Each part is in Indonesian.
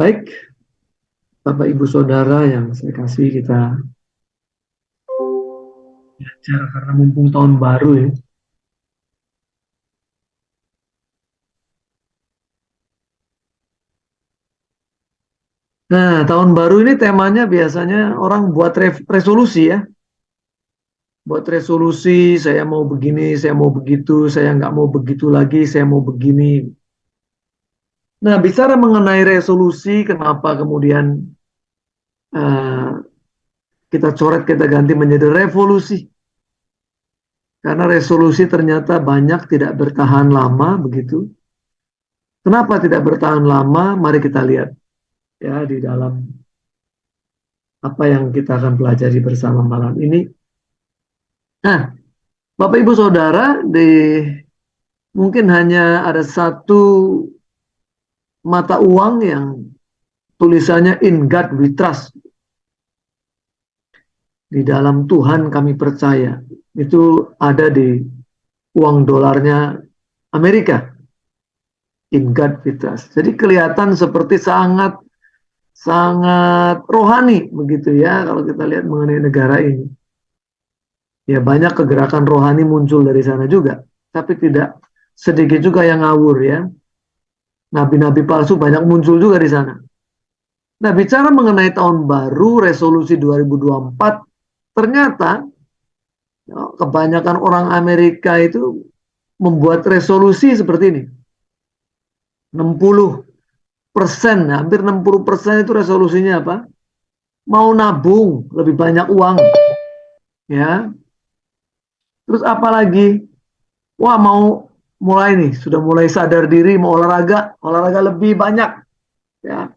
Baik, Bapak Ibu Saudara yang saya kasih, kita belajar karena mumpung tahun baru ya. Nah, tahun baru ini temanya biasanya orang buat resolusi ya. Buat resolusi, saya mau begini, saya mau begitu, saya nggak mau begitu lagi, saya mau begini. Nah, bicara mengenai resolusi, kenapa kemudian eh, kita coret, kita ganti menjadi revolusi? Karena resolusi ternyata banyak tidak bertahan lama begitu. Kenapa tidak bertahan lama? Mari kita lihat ya di dalam apa yang kita akan pelajari bersama malam ini. Nah, Bapak Ibu Saudara, mungkin hanya ada satu mata uang yang tulisannya In God We Trust, di dalam Tuhan kami percaya. Itu ada di uang dolarnya Amerika, In God We Trust. Jadi kelihatan seperti sangat sangat rohani begitu ya kalau kita lihat mengenai negara ini. Ya banyak kegerakan rohani muncul dari sana juga, tapi tidak sedikit juga yang ngawur ya. Nabi-nabi palsu banyak muncul juga di sana. Nah, bicara mengenai tahun baru, resolusi 2024, ternyata ya, kebanyakan orang Amerika itu membuat resolusi seperti ini. 60%, hampir 60% itu resolusinya apa? Mau nabung lebih banyak uang, ya. Terus apalagi? Wah, mau mulai nih, sudah mulai sadar diri, mau olahraga, olahraga lebih banyak, ya.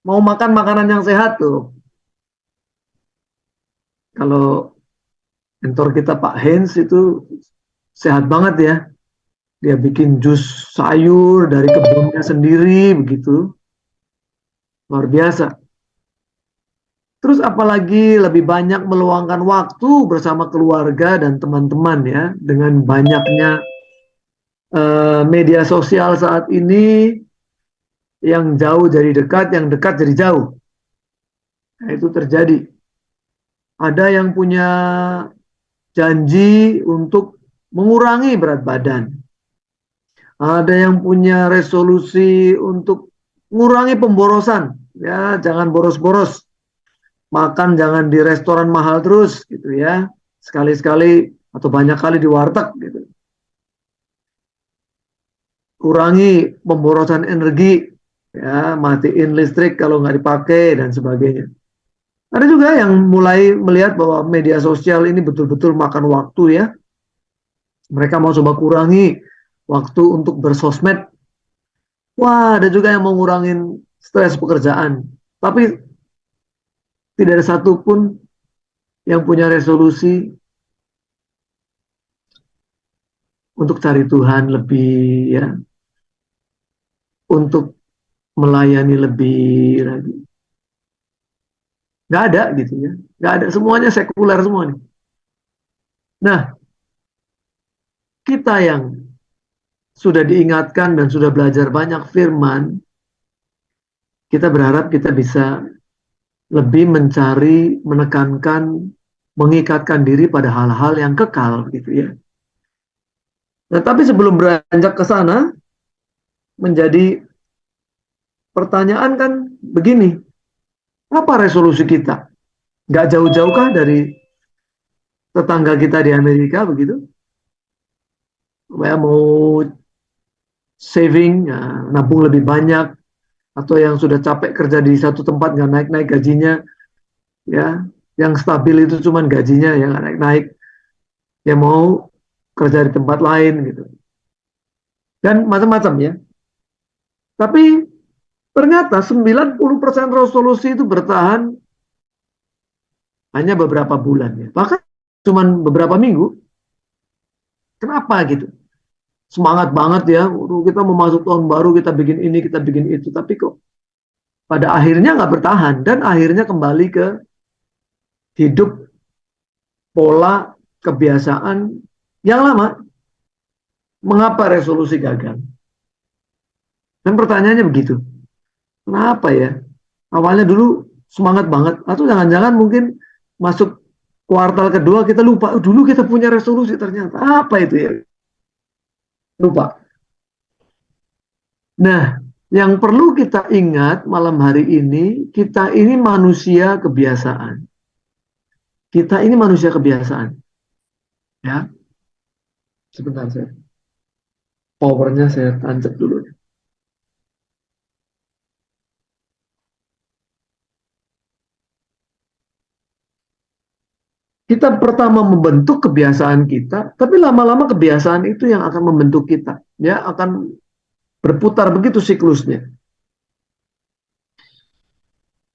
Mau makan makanan yang sehat tuh. Kalau mentor kita Pak Hens itu sehat banget ya. Dia bikin jus sayur dari kebunnya sendiri begitu. Luar biasa. Terus apalagi lebih banyak meluangkan waktu bersama keluarga dan teman-teman ya. Dengan banyaknya media sosial saat ini, yang jauh jadi dekat, yang dekat jadi jauh. Nah, itu terjadi. Ada yang punya janji untuk mengurangi berat badan. Ada yang punya resolusi untuk mengurangi pemborosan. Ya, jangan boros-boros. Makan jangan di restoran mahal terus gitu ya. Sekali-sekali atau banyak kali di warteg gitu. Kurangi pemborosan energi, ya, matiin listrik kalau nggak dipakai dan sebagainya. Ada juga yang mulai melihat bahwa media sosial ini betul-betul makan waktu ya. Mereka mau coba kurangi waktu untuk bersosmed. Wah, ada juga yang mau ngurangin stres pekerjaan. Tapi tidak ada satupun yang punya resolusi untuk cari Tuhan lebih ya, untuk melayani lebih lagi. Nggak ada gitu ya. Nggak ada, semuanya sekuler semua nih. Nah, kita yang sudah diingatkan dan sudah belajar banyak firman, kita berharap kita bisa lebih mencari, menekankan, mengikatkan diri pada hal-hal yang kekal gitu ya. Nah, tapi sebelum beranjak ke sana, menjadi pertanyaan kan begini, apa resolusi kita? Nggak jauh-jauh kah dari tetangga kita di Amerika begitu? Ya, mau saving, ya, nabung lebih banyak, atau yang sudah capek kerja di satu tempat nggak naik-naik gajinya, ya, yang stabil itu cuman gajinya yang nggak naik-naik, ya mau kerja di tempat lain gitu, dan macam-macam ya. Tapi ternyata 90% resolusi itu bertahan hanya beberapa bulan ya, bahkan cuman beberapa minggu. Kenapa gitu? Semangat banget ya, kita mau masuk tahun baru, kita bikin ini, kita bikin itu, tapi kok pada akhirnya nggak bertahan dan akhirnya kembali ke hidup pola kebiasaan yang lama. Mengapa resolusi gagal? Dan pertanyaannya begitu. Kenapa ya? Awalnya dulu semangat banget, atau jangan-jangan mungkin masuk kuartal kedua kita lupa, "Oh, dulu kita punya resolusi ternyata apa itu ya?" Lupa. Nah, yang perlu kita ingat malam hari ini, kita ini manusia kebiasaan. Kita ini manusia kebiasaan. Ya, sebentar saya. Powernya saya tancap dulu. Kita pertama membentuk kebiasaan kita, tapi lama-lama kebiasaan itu yang akan membentuk kita. Ya, akan berputar begitu siklusnya.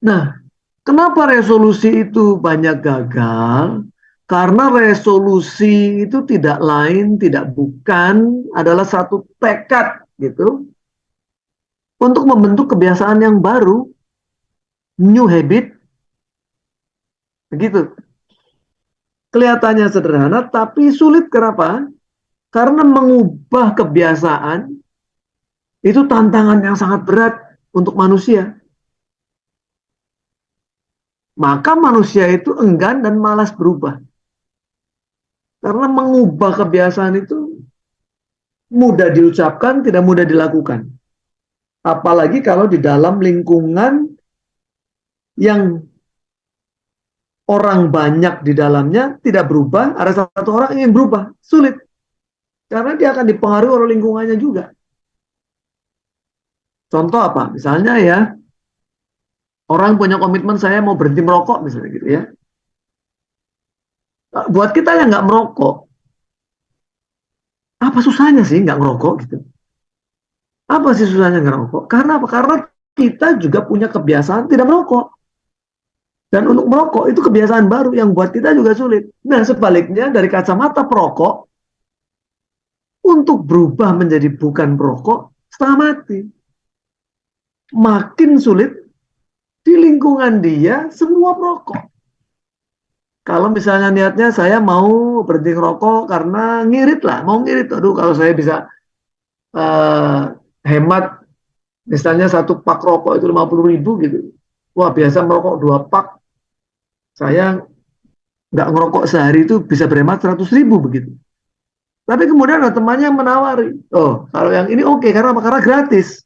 Nah, kenapa resolusi itu banyak gagal? Karena resolusi itu tidak lain, tidak bukan adalah satu tekad gitu untuk membentuk kebiasaan yang baru, new habit, begitu. Kelihatannya sederhana, tapi sulit. Kenapa? Karena mengubah kebiasaan itu tantangan yang sangat berat untuk manusia. Maka manusia itu enggan dan malas berubah. Karena mengubah kebiasaan itu mudah diucapkan, tidak mudah dilakukan. Apalagi kalau di dalam lingkungan yang orang banyak di dalamnya tidak berubah, ada satu orang ingin berubah, sulit. Karena dia akan dipengaruhi oleh lingkungannya juga. Contoh apa? Misalnya ya, orang punya komitmen saya mau berhenti merokok misalnya gitu ya. Buat kita yang nggak merokok, apa susahnya sih nggak merokok gitu? Apa sih susahnya nggak merokok? Karena apa? Karena kita juga punya kebiasaan tidak merokok. Dan untuk merokok itu kebiasaan baru yang buat kita juga sulit. Nah sebaliknya dari kacamata perokok, untuk berubah menjadi bukan perokok, setengah mati. Makin sulit di lingkungan dia semua perokok. Kalau misalnya niatnya saya mau berhenti rokok karena ngirit lah, mau ngirit. Aduh kalau saya bisa uh, hemat misalnya satu pak rokok itu 50.000 gitu. Wah biasa merokok 2 pak, saya nggak ngerokok sehari itu bisa berhemat 100.000 begitu. Tapi kemudian ada temannya yang menawari, oh kalau yang ini oke, karena apa? Karena gratis.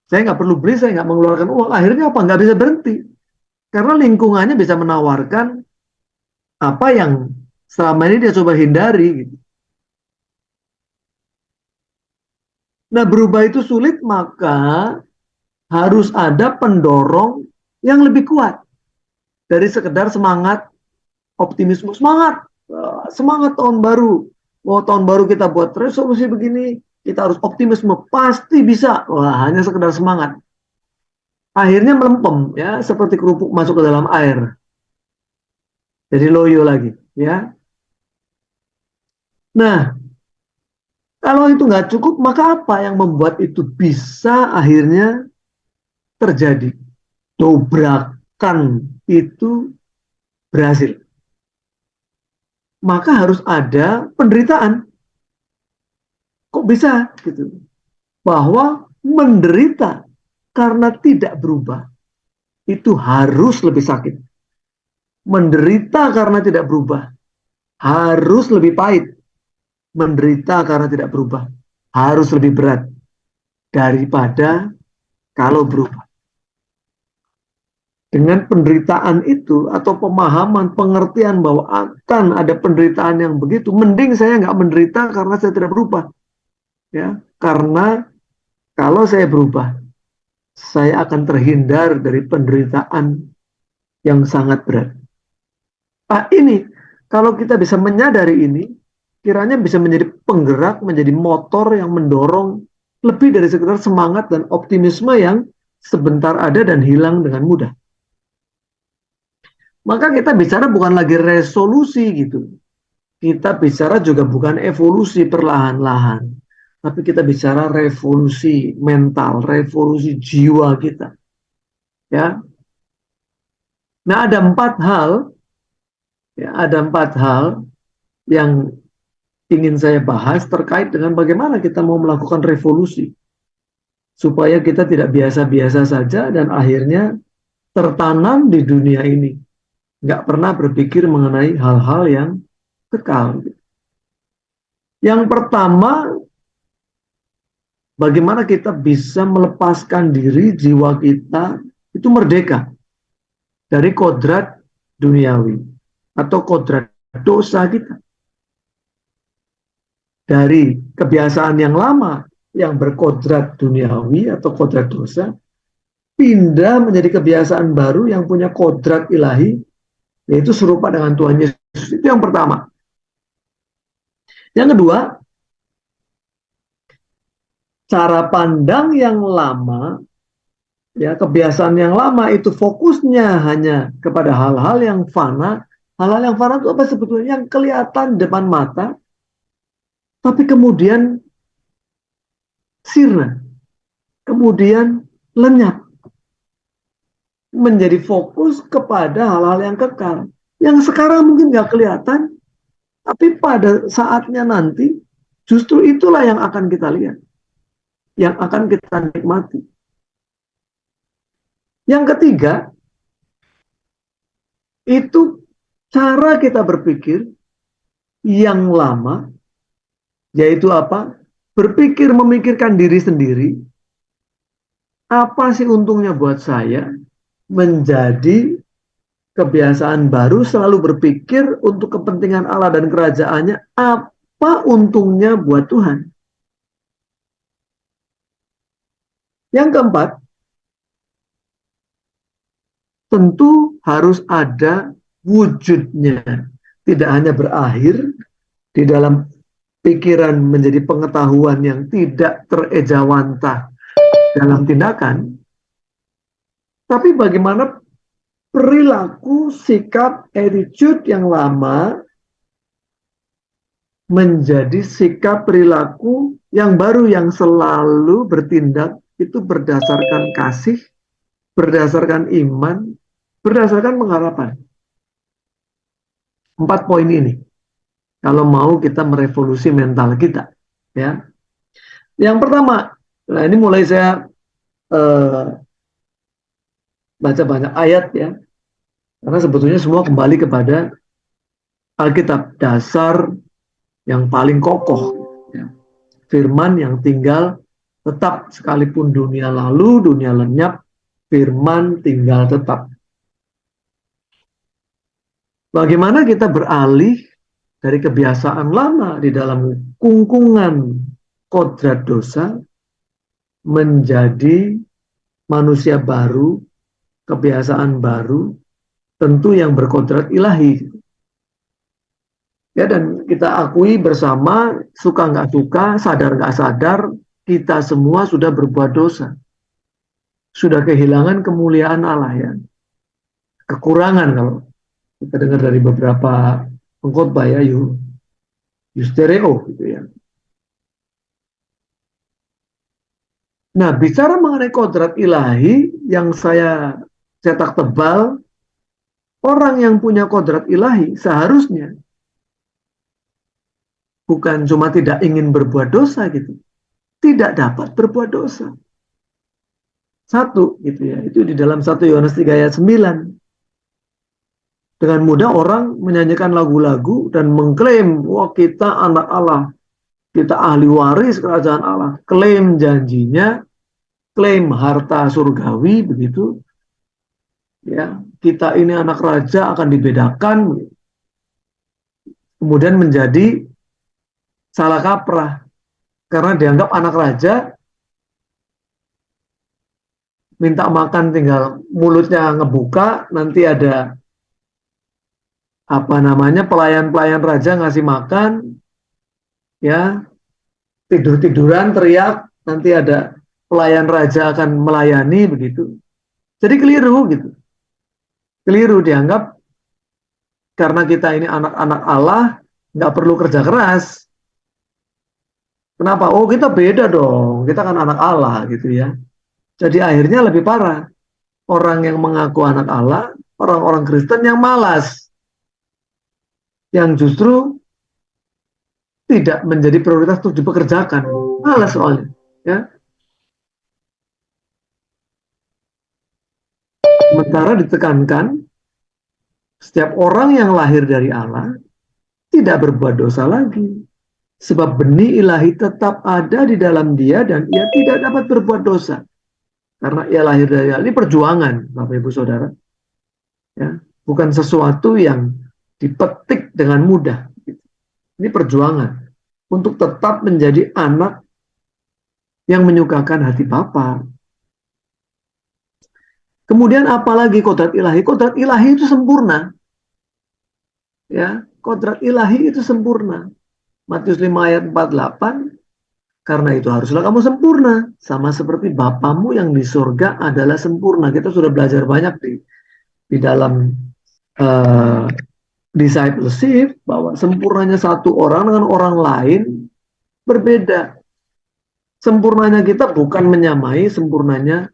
Saya nggak perlu beli, saya nggak mengeluarkan uang. Akhirnya apa? Nggak bisa berhenti. Karena lingkungannya bisa menawarkan apa yang selama ini dia coba hindari. Gitu. Nah berubah itu sulit, maka harus ada pendorong yang lebih kuat dari sekedar semangat, optimisme, semangat, semangat tahun baru. Mau tahun baru kita buat resolusi begini, kita harus optimisme, pasti bisa. Wah, hanya sekedar semangat. Akhirnya melempem ya, seperti kerupuk masuk ke dalam air. Jadi loyo lagi, ya. Nah, kalau itu nggak cukup, maka apa yang membuat itu bisa akhirnya terjadi? Dobrakan itu berhasil. Maka harus ada penderitaan. Kok bisa gitu? Bahwa menderita karena tidak berubah itu harus lebih sakit. Menderita karena tidak berubah harus lebih pahit. Menderita karena tidak berubah harus lebih berat daripada kalau berubah. Dengan penderitaan itu atau pemahaman, pengertian bahwa akan ada penderitaan yang begitu, mending saya nggak menderita karena saya tidak berubah. Ya, karena kalau saya berubah, saya akan terhindar dari penderitaan yang sangat berat. Nah, ini kalau kita bisa menyadari ini, kiranya bisa menjadi penggerak, menjadi motor yang mendorong lebih dari sekedar semangat dan optimisme yang sebentar ada dan hilang dengan mudah. Maka kita bicara bukan lagi resolusi gitu. Kita bicara juga bukan evolusi perlahan-lahan. Tapi kita bicara revolusi mental, revolusi jiwa kita. Ya. Nah, ada empat hal yang ingin saya bahas terkait dengan bagaimana kita mau melakukan revolusi. supaya kita tidak biasa-biasa saja dan akhirnya tertanam di dunia ini, nggak pernah berpikir mengenai hal-hal yang kekal. Yang pertama, bagaimana kita bisa melepaskan diri jiwa kita itu merdeka dari kodrat duniawi atau kodrat dosa kita. Dari kebiasaan yang lama yang berkodrat duniawi atau kodrat dosa, pindah menjadi kebiasaan baru yang punya kodrat ilahi, yaitu serupa dengan Tuhan Yesus. Itu yang pertama. Yang kedua, cara pandang yang lama, ya, kebiasaan yang lama itu fokusnya hanya kepada hal-hal yang fana. Hal-hal yang fana itu apa sebetulnya? Yang kelihatan depan mata, tapi kemudian sirna, kemudian lenyap, menjadi fokus kepada hal-hal yang kekal. Yang sekarang mungkin nggak kelihatan, tapi pada saatnya nanti justru itulah yang akan kita lihat, yang akan kita nikmati. Yang ketiga, itu cara kita berpikir yang lama, yaitu apa? Berpikir memikirkan diri sendiri. Apa sih untungnya buat saya? Menjadi kebiasaan baru selalu berpikir untuk kepentingan Allah dan kerajaannya, apa untungnya buat Tuhan. Yang keempat, tentu harus ada wujudnya. Tidak hanya berakhir di dalam pikiran menjadi pengetahuan yang tidak terejawantah dalam tindakan, tapi bagaimana perilaku, sikap, attitude yang lama menjadi sikap perilaku yang baru yang selalu bertindak itu berdasarkan kasih, berdasarkan iman, berdasarkan pengharapan. 4 poin ini kalau mau kita merevolusi mental kita, ya. Yang pertama, nah ini mulai saya baca banyak ayat, ya, karena sebetulnya semua kembali kepada Alkitab, dasar yang paling kokoh, ya. Firman yang tinggal tetap sekalipun dunia lalu, dunia lenyap, firman tinggal tetap. Bagaimana kita beralih dari kebiasaan lama di dalam kungkungan kodrat dosa menjadi manusia baru, kebiasaan baru, tentu yang berkodrat ilahi. Ya, dan kita akui bersama, suka nggak suka, sadar nggak sadar, kita semua sudah berbuat dosa. Sudah kehilangan kemuliaan Allah, ya. Kekurangan kalau kita dengar dari beberapa pengkhotbah, ya, eustereo gitu, ya. Nah, bicara mengenai kodrat ilahi yang saya cetak tebal, orang yang punya kodrat ilahi seharusnya bukan cuma tidak ingin berbuat dosa gitu, tidak dapat berbuat dosa. Satu gitu, ya, itu di dalam 1 Yohanes 3 ayat 9. Dengan mudah orang menyanyikan lagu-lagu dan mengklaim, wah kita anak Allah, kita ahli waris kerajaan Allah, klaim janjinya, klaim harta surgawi begitu, ya, kita ini anak raja akan dibedakan, kemudian menjadi salah kaprah karena dianggap anak raja minta makan tinggal mulutnya ngebuka, nanti ada apa namanya pelayan-pelayan raja ngasih makan, ya, tidur-tiduran teriak, nanti ada pelayan raja akan melayani begitu. Jadi keliru gitu. Keliru, dianggap karena kita ini anak-anak Allah nggak perlu kerja keras. Kenapa? Oh, kita beda dong. Kita kan anak Allah gitu, ya. Jadi akhirnya lebih parah. Orang yang mengaku anak Allah, orang-orang Kristen yang malas. Yang justru tidak menjadi prioritas untuk dipekerjakan. Malas soalnya, ya. Sementara ditekankan, setiap orang yang lahir dari Allah tidak berbuat dosa lagi. Sebab benih ilahi tetap ada di dalam dia dan ia tidak dapat berbuat dosa. Karena ia lahir dari Allah. Ini perjuangan, Bapak Ibu Saudara. Ya, bukan sesuatu yang dipetik dengan mudah. Ini perjuangan untuk tetap menjadi anak yang menyukakan hati Bapa. Kemudian apalagi kodrat ilahi? Kodrat ilahi itu sempurna. Ya, kodrat ilahi itu sempurna. Matius 5 ayat 48, karena itu haruslah kamu sempurna, sama seperti Bapamu yang di surga adalah sempurna. Kita sudah belajar banyak di dalam uh, discipleship, bahwa sempurnanya satu orang dengan orang lain berbeda. Sempurnanya kita bukan menyamai sempurnanya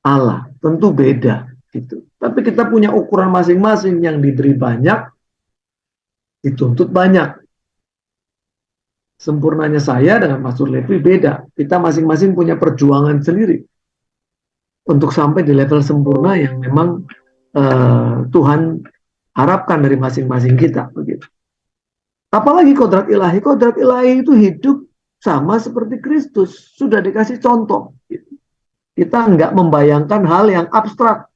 Allah, tentu beda gitu. Tapi kita punya ukuran masing-masing, yang diberi banyak dituntut banyak. Sempurnanya saya dengan Pastor Levi beda. Kita masing-masing punya perjuangan sendiri untuk sampai di level sempurna yang memang Tuhan harapkan dari masing-masing kita, begitu. Apalagi kodrat ilahi? Kodrat ilahi itu hidup sama seperti Kristus, sudah dikasih contoh. Gitu. Kita nggak membayangkan hal yang abstrak,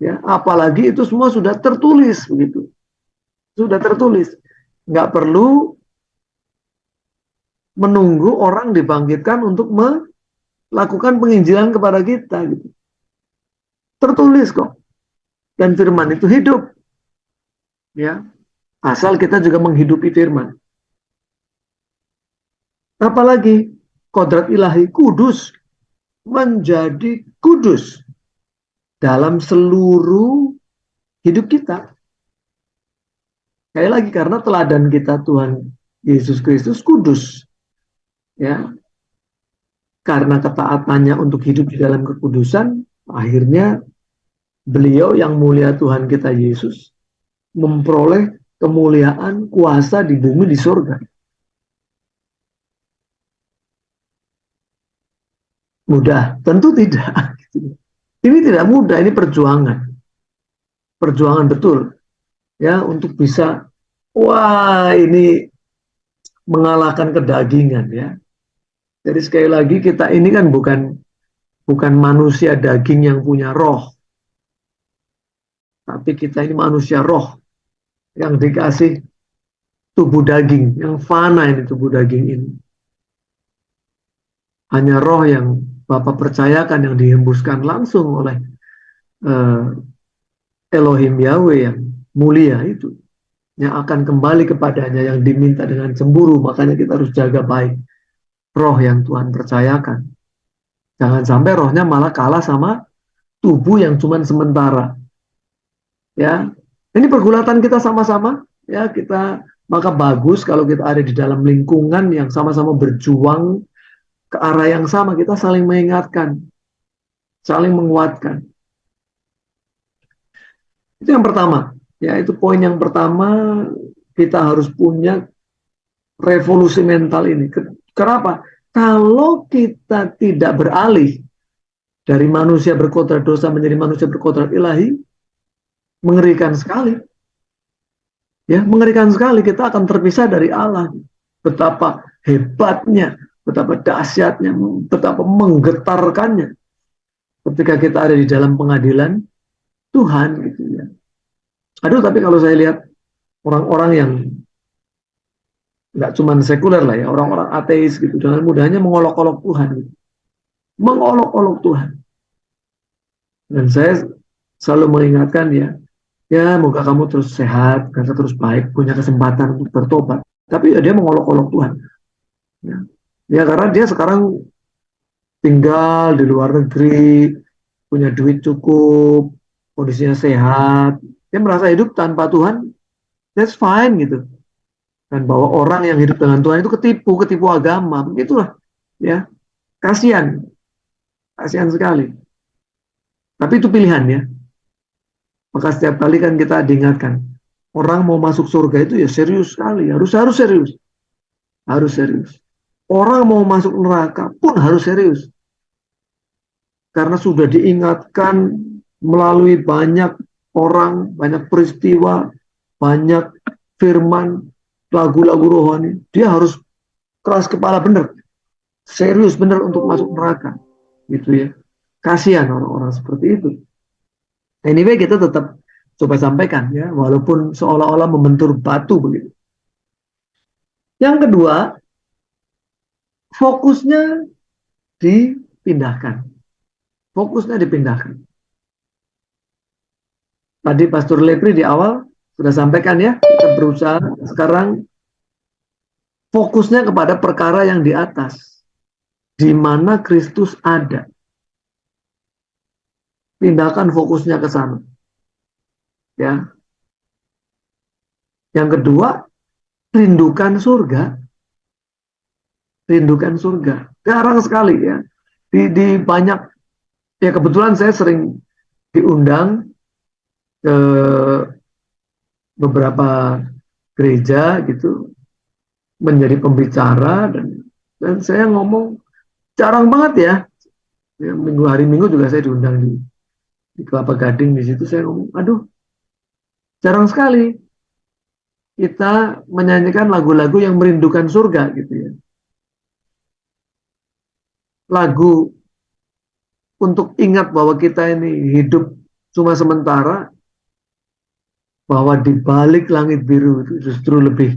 ya. Apalagi itu semua sudah tertulis, begitu. Sudah tertulis, nggak perlu menunggu orang dibangkitkan untuk melakukan penginjilan kepada kita, gitu. Tertulis kok, dan firman itu hidup, ya. Asal kita juga menghidupi firman. Apalagi kodrat ilahi, kudus, menjadi kudus dalam seluruh hidup kita. Sekali lagi, karena teladan kita Tuhan Yesus Kristus kudus, ya. Karena ketaatannya untuk hidup di dalam kekudusan, akhirnya beliau yang mulia Tuhan kita Yesus memperoleh kemuliaan, kuasa di bumi, di surga. Mudah? Tentu tidak. Ini tidak mudah, ini perjuangan. Perjuangan betul. Ya, untuk bisa, wah, ini mengalahkan kedagingan, ya. Jadi sekali lagi, kita ini kan bukan manusia daging yang punya roh. Tapi kita ini manusia roh yang dikasih tubuh daging, yang fana ini tubuh daging ini. Hanya roh yang Bapak percayakan, yang dihembuskan langsung oleh Elohim Yahweh yang mulia itu, yang akan kembali kepadanya, yang diminta dengan cemburu. Makanya kita harus jaga baik roh yang Tuhan percayakan. Jangan sampai rohnya malah kalah sama tubuh yang cuma sementara. Ya, ini pergulatan kita sama-sama. Ya, maka bagus kalau kita ada di dalam lingkungan yang sama-sama berjuang ke arah yang sama. Kita saling mengingatkan, saling menguatkan. Itu yang pertama. Ya, itu poin yang pertama, kita harus punya revolusi mental ini. Kenapa? Kalau kita tidak beralih dari manusia berkodrat dosa menjadi manusia berkodrat ilahi, mengerikan sekali. Ya, mengerikan sekali, kita akan terpisah dari Allah. Betapa hebatnya, betapa dahsyatnya, betapa menggetarkannya ketika kita ada di dalam pengadilan Tuhan, gitu ya. Aduh, tapi kalau saya lihat orang-orang yang nggak cuma sekuler lah ya, orang-orang ateis gitu, dengan mudahnya mengolok-olok Tuhan, gitu. Mengolok-olok Tuhan. Dan saya selalu mengingatkan ya moga kamu terus sehat, terus baik, punya kesempatan untuk bertobat. Tapi ya dia mengolok-olok Tuhan. Ya karena dia sekarang tinggal di luar negeri, punya duit cukup, kondisinya sehat, dia merasa hidup tanpa Tuhan, that's fine gitu. Dan bahwa orang yang hidup dengan Tuhan itu ketipu agama, begitulah, ya. Kasihan sekali. Tapi itu pilihan, ya. Maka setiap kali kan kita diingatkan, orang mau masuk surga itu ya serius sekali, harus serius, harus serius. Orang mau masuk neraka pun harus serius, karena sudah diingatkan melalui banyak orang, banyak peristiwa, banyak firman, lagu-lagu rohani, dia harus keras kepala bener, serius bener untuk masuk neraka, gitu ya. Kasihan orang-orang seperti itu. Anyway, kita tetap coba sampaikan ya, walaupun seolah-olah membentur batu begitu. Yang kedua, fokusnya dipindahkan. Fokusnya dipindahkan. Tadi Pastor Lepri di awal sudah sampaikan ya, kita berusaha sekarang fokusnya kepada perkara yang di atas, di mana Kristus ada. Pindahkan fokusnya ke sana. Ya. Yang kedua, rindukan surga. Rindukan surga. Jarang sekali ya. Di banyak, ya kebetulan saya sering diundang ke beberapa gereja gitu, menjadi pembicara, dan saya ngomong jarang banget ya. Ya, minggu hari Minggu juga saya diundang di Kelapa Gading, di situ saya ngomong, aduh, jarang sekali kita menyanyikan lagu-lagu yang merindukan surga gitu ya. Lagu untuk ingat bahwa kita ini hidup cuma sementara, bahwa di balik langit biru itu justru lebih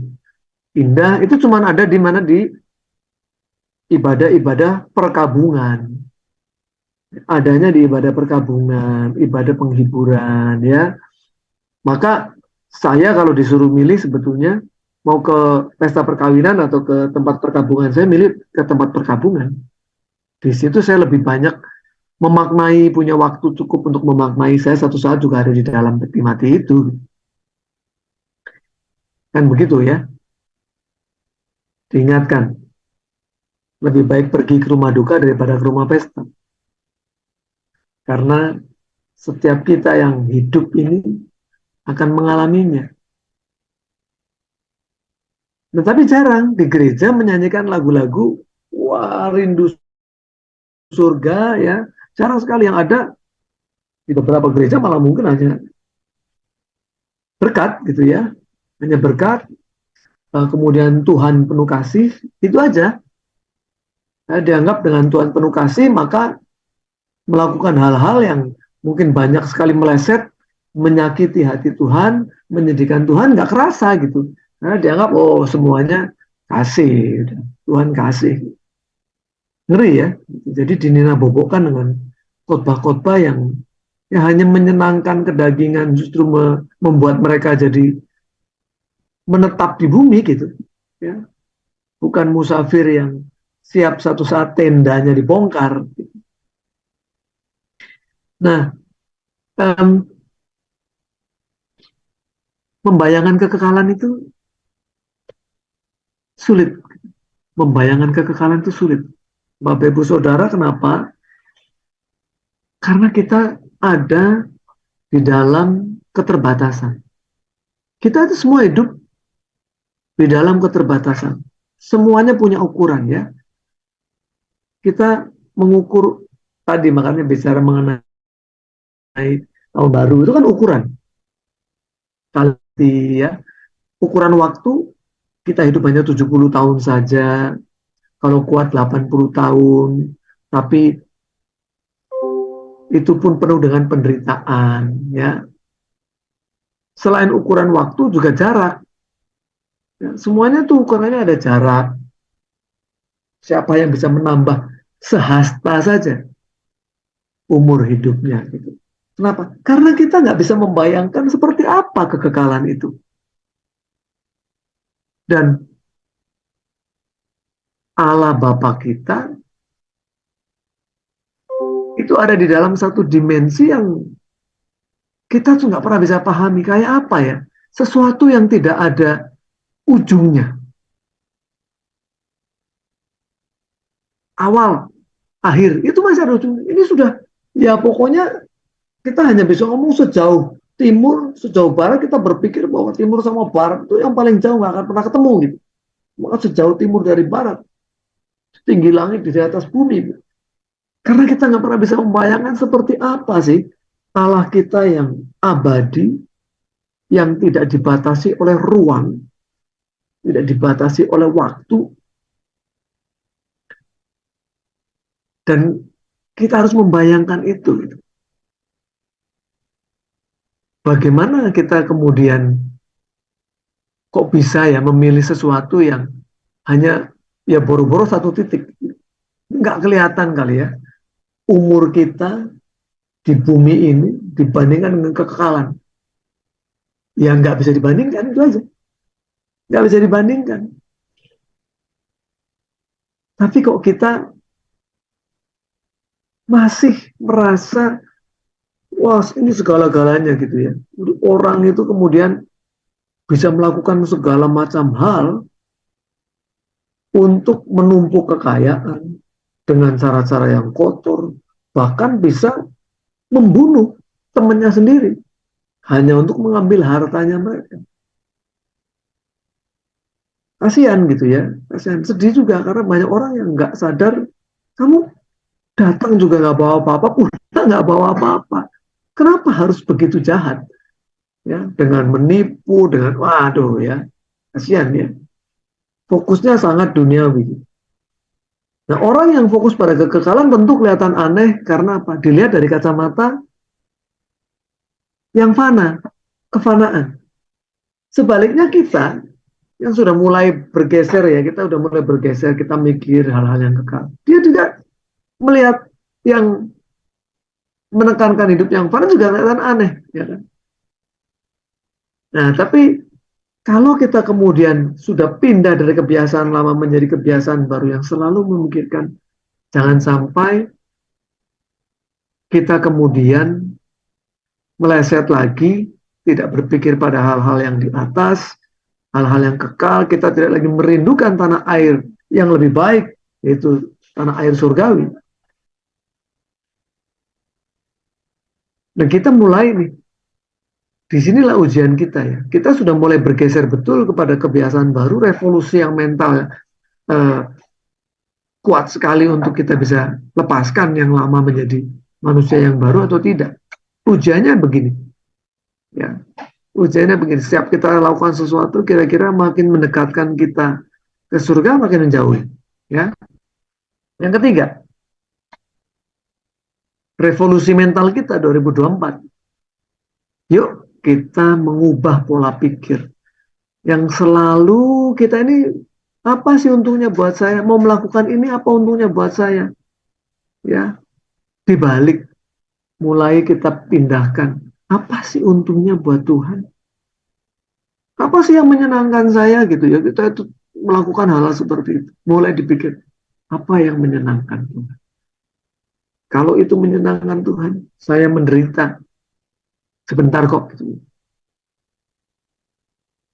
indah, itu cuma ada di mana, di ibadah-ibadah perkabungan. Adanya di ibadah perkabungan, ibadah penghiburan ya. Maka saya kalau disuruh milih sebetulnya mau ke pesta perkawinan atau ke tempat perkabungan, saya milih ke tempat perkabungan. Di situ saya lebih banyak memaknai, punya waktu cukup untuk memaknai. Saya satu saat juga ada di dalam peti mati itu. Kan begitu ya. Diingatkan, lebih baik pergi ke rumah duka daripada ke rumah pesta. Karena setiap kita yang hidup ini akan mengalaminya. Nah, tapi jarang di gereja menyanyikan lagu-lagu wah rindu surga ya. Jarang sekali. Yang ada di beberapa gereja malah mungkin hanya berkat gitu ya. Hanya berkat, kemudian Tuhan penuh kasih, itu aja. Dianggap dengan Tuhan penuh kasih, maka melakukan hal-hal yang mungkin banyak sekali meleset, menyakiti hati Tuhan, menyedihkan Tuhan, nggak kerasa gitu. Karena dianggap, oh semuanya kasih, Tuhan kasih. Ngeri ya. Jadi dinina bobokkan dengan khotbah-khotbah yang ya hanya menyenangkan kedagingan, justru membuat mereka jadi menetap di bumi gitu. Ya. Bukan musafir yang siap satu saat tendanya dibongkar. Nah, membayangkan kekekalan itu sulit. Membayangkan kekekalan itu sulit. Bapak Ibu Saudara, kenapa? Karena kita ada di dalam keterbatasan. Kita itu semua hidup di dalam keterbatasan. Semuanya punya ukuran ya. Kita mengukur tadi, makanya bicara mengenai tahun baru itu kan ukuran. Kali ya, ukuran waktu kita hidup hanya 70 tahun saja, kalau kuat 80 tahun, tapi itu pun penuh dengan penderitaan ya. Selain ukuran waktu juga jarak. Ya, semuanya tuh ukurannya ada jarak. Siapa yang bisa menambah sehasta saja umur hidupnya gitu. Kenapa? Karena kita nggak bisa membayangkan seperti apa kekekalan itu. Dan Allah Bapa kita itu ada di dalam satu dimensi yang kita tuh nggak pernah bisa pahami, kayak apa ya, sesuatu yang tidak ada ujungnya, awal akhir itu masih ada ujungnya. Ini sudah ya, pokoknya kita hanya bisa ngomong sejauh timur, sejauh barat. Kita berpikir bahwa timur sama barat itu yang paling jauh, nggak akan pernah ketemu gitu. Maka sejauh timur dari barat, tinggi langit di atas bumi gitu. Karena kita nggak pernah bisa membayangkan seperti apa sih Allah kita yang abadi, yang tidak dibatasi oleh ruang, tidak dibatasi oleh waktu, dan kita harus membayangkan itu. Bagaimana kita kemudian kok bisa ya memilih sesuatu yang hanya ya boro-boro satu titik, nggak kelihatan kali ya umur kita di bumi ini dibandingkan dengan kekekalan, ya nggak bisa dibandingkan, itu aja, nggak bisa dibandingkan. Tapi kok kita masih merasa wah ini segala-galanya gitu ya, orang itu kemudian bisa melakukan segala macam hal untuk menumpuk kekayaan dengan cara-cara yang kotor, bahkan bisa membunuh temannya sendiri hanya untuk mengambil hartanya mereka. Kasihan gitu ya, kasihan, sedih juga karena banyak orang yang nggak sadar kamu datang juga nggak bawa apa-apa, pulang nggak bawa apa-apa. Kenapa harus begitu jahat ya, dengan menipu, dengan waduh ya, kasihan ya. Fokusnya sangat duniawi. Nah, orang yang fokus pada kekekalan tentu kelihatan aneh karena apa? Dilihat dari kacamata yang fana, kefanaan. Sebaliknya kita yang sudah mulai bergeser ya, kita sudah mulai bergeser, kita mikir hal-hal yang kekal. Dia tidak melihat yang menekankan hidup yang fana juga kelihatan aneh, ya kan? Nah, tapi kalau kita kemudian sudah pindah dari kebiasaan lama menjadi kebiasaan baru yang selalu memikirkan, jangan sampai kita kemudian meleset lagi, tidak berpikir pada hal-hal yang di atas, hal-hal yang kekal, kita tidak lagi merindukan tanah air yang lebih baik, yaitu tanah air surgawi. Dan kita mulai nih, disinilah ujian kita ya. Kita sudah mulai bergeser betul kepada kebiasaan baru, revolusi yang mental eh, kuat sekali untuk kita bisa lepaskan yang lama menjadi manusia yang baru atau tidak. Ujiannya begini, ya. Ujiannya begini, setiap kita lakukan sesuatu kira-kira makin mendekatkan kita ke surga makin menjauhi, ya. Yang ketiga, revolusi mental kita 2024. Yuk kita mengubah pola pikir yang selalu kita ini apa sih untungnya buat saya? Mau melakukan ini apa untungnya buat saya? Ya, dibalik mulai kita pindahkan apa sih untungnya buat Tuhan? Apa sih yang menyenangkan saya gitu ya? Kita itu melakukan hal-hal seperti itu. Mulai dipikir apa yang menyenangkan Tuhan? Kalau itu menyenangkan Tuhan, saya menderita sebentar kok gitu.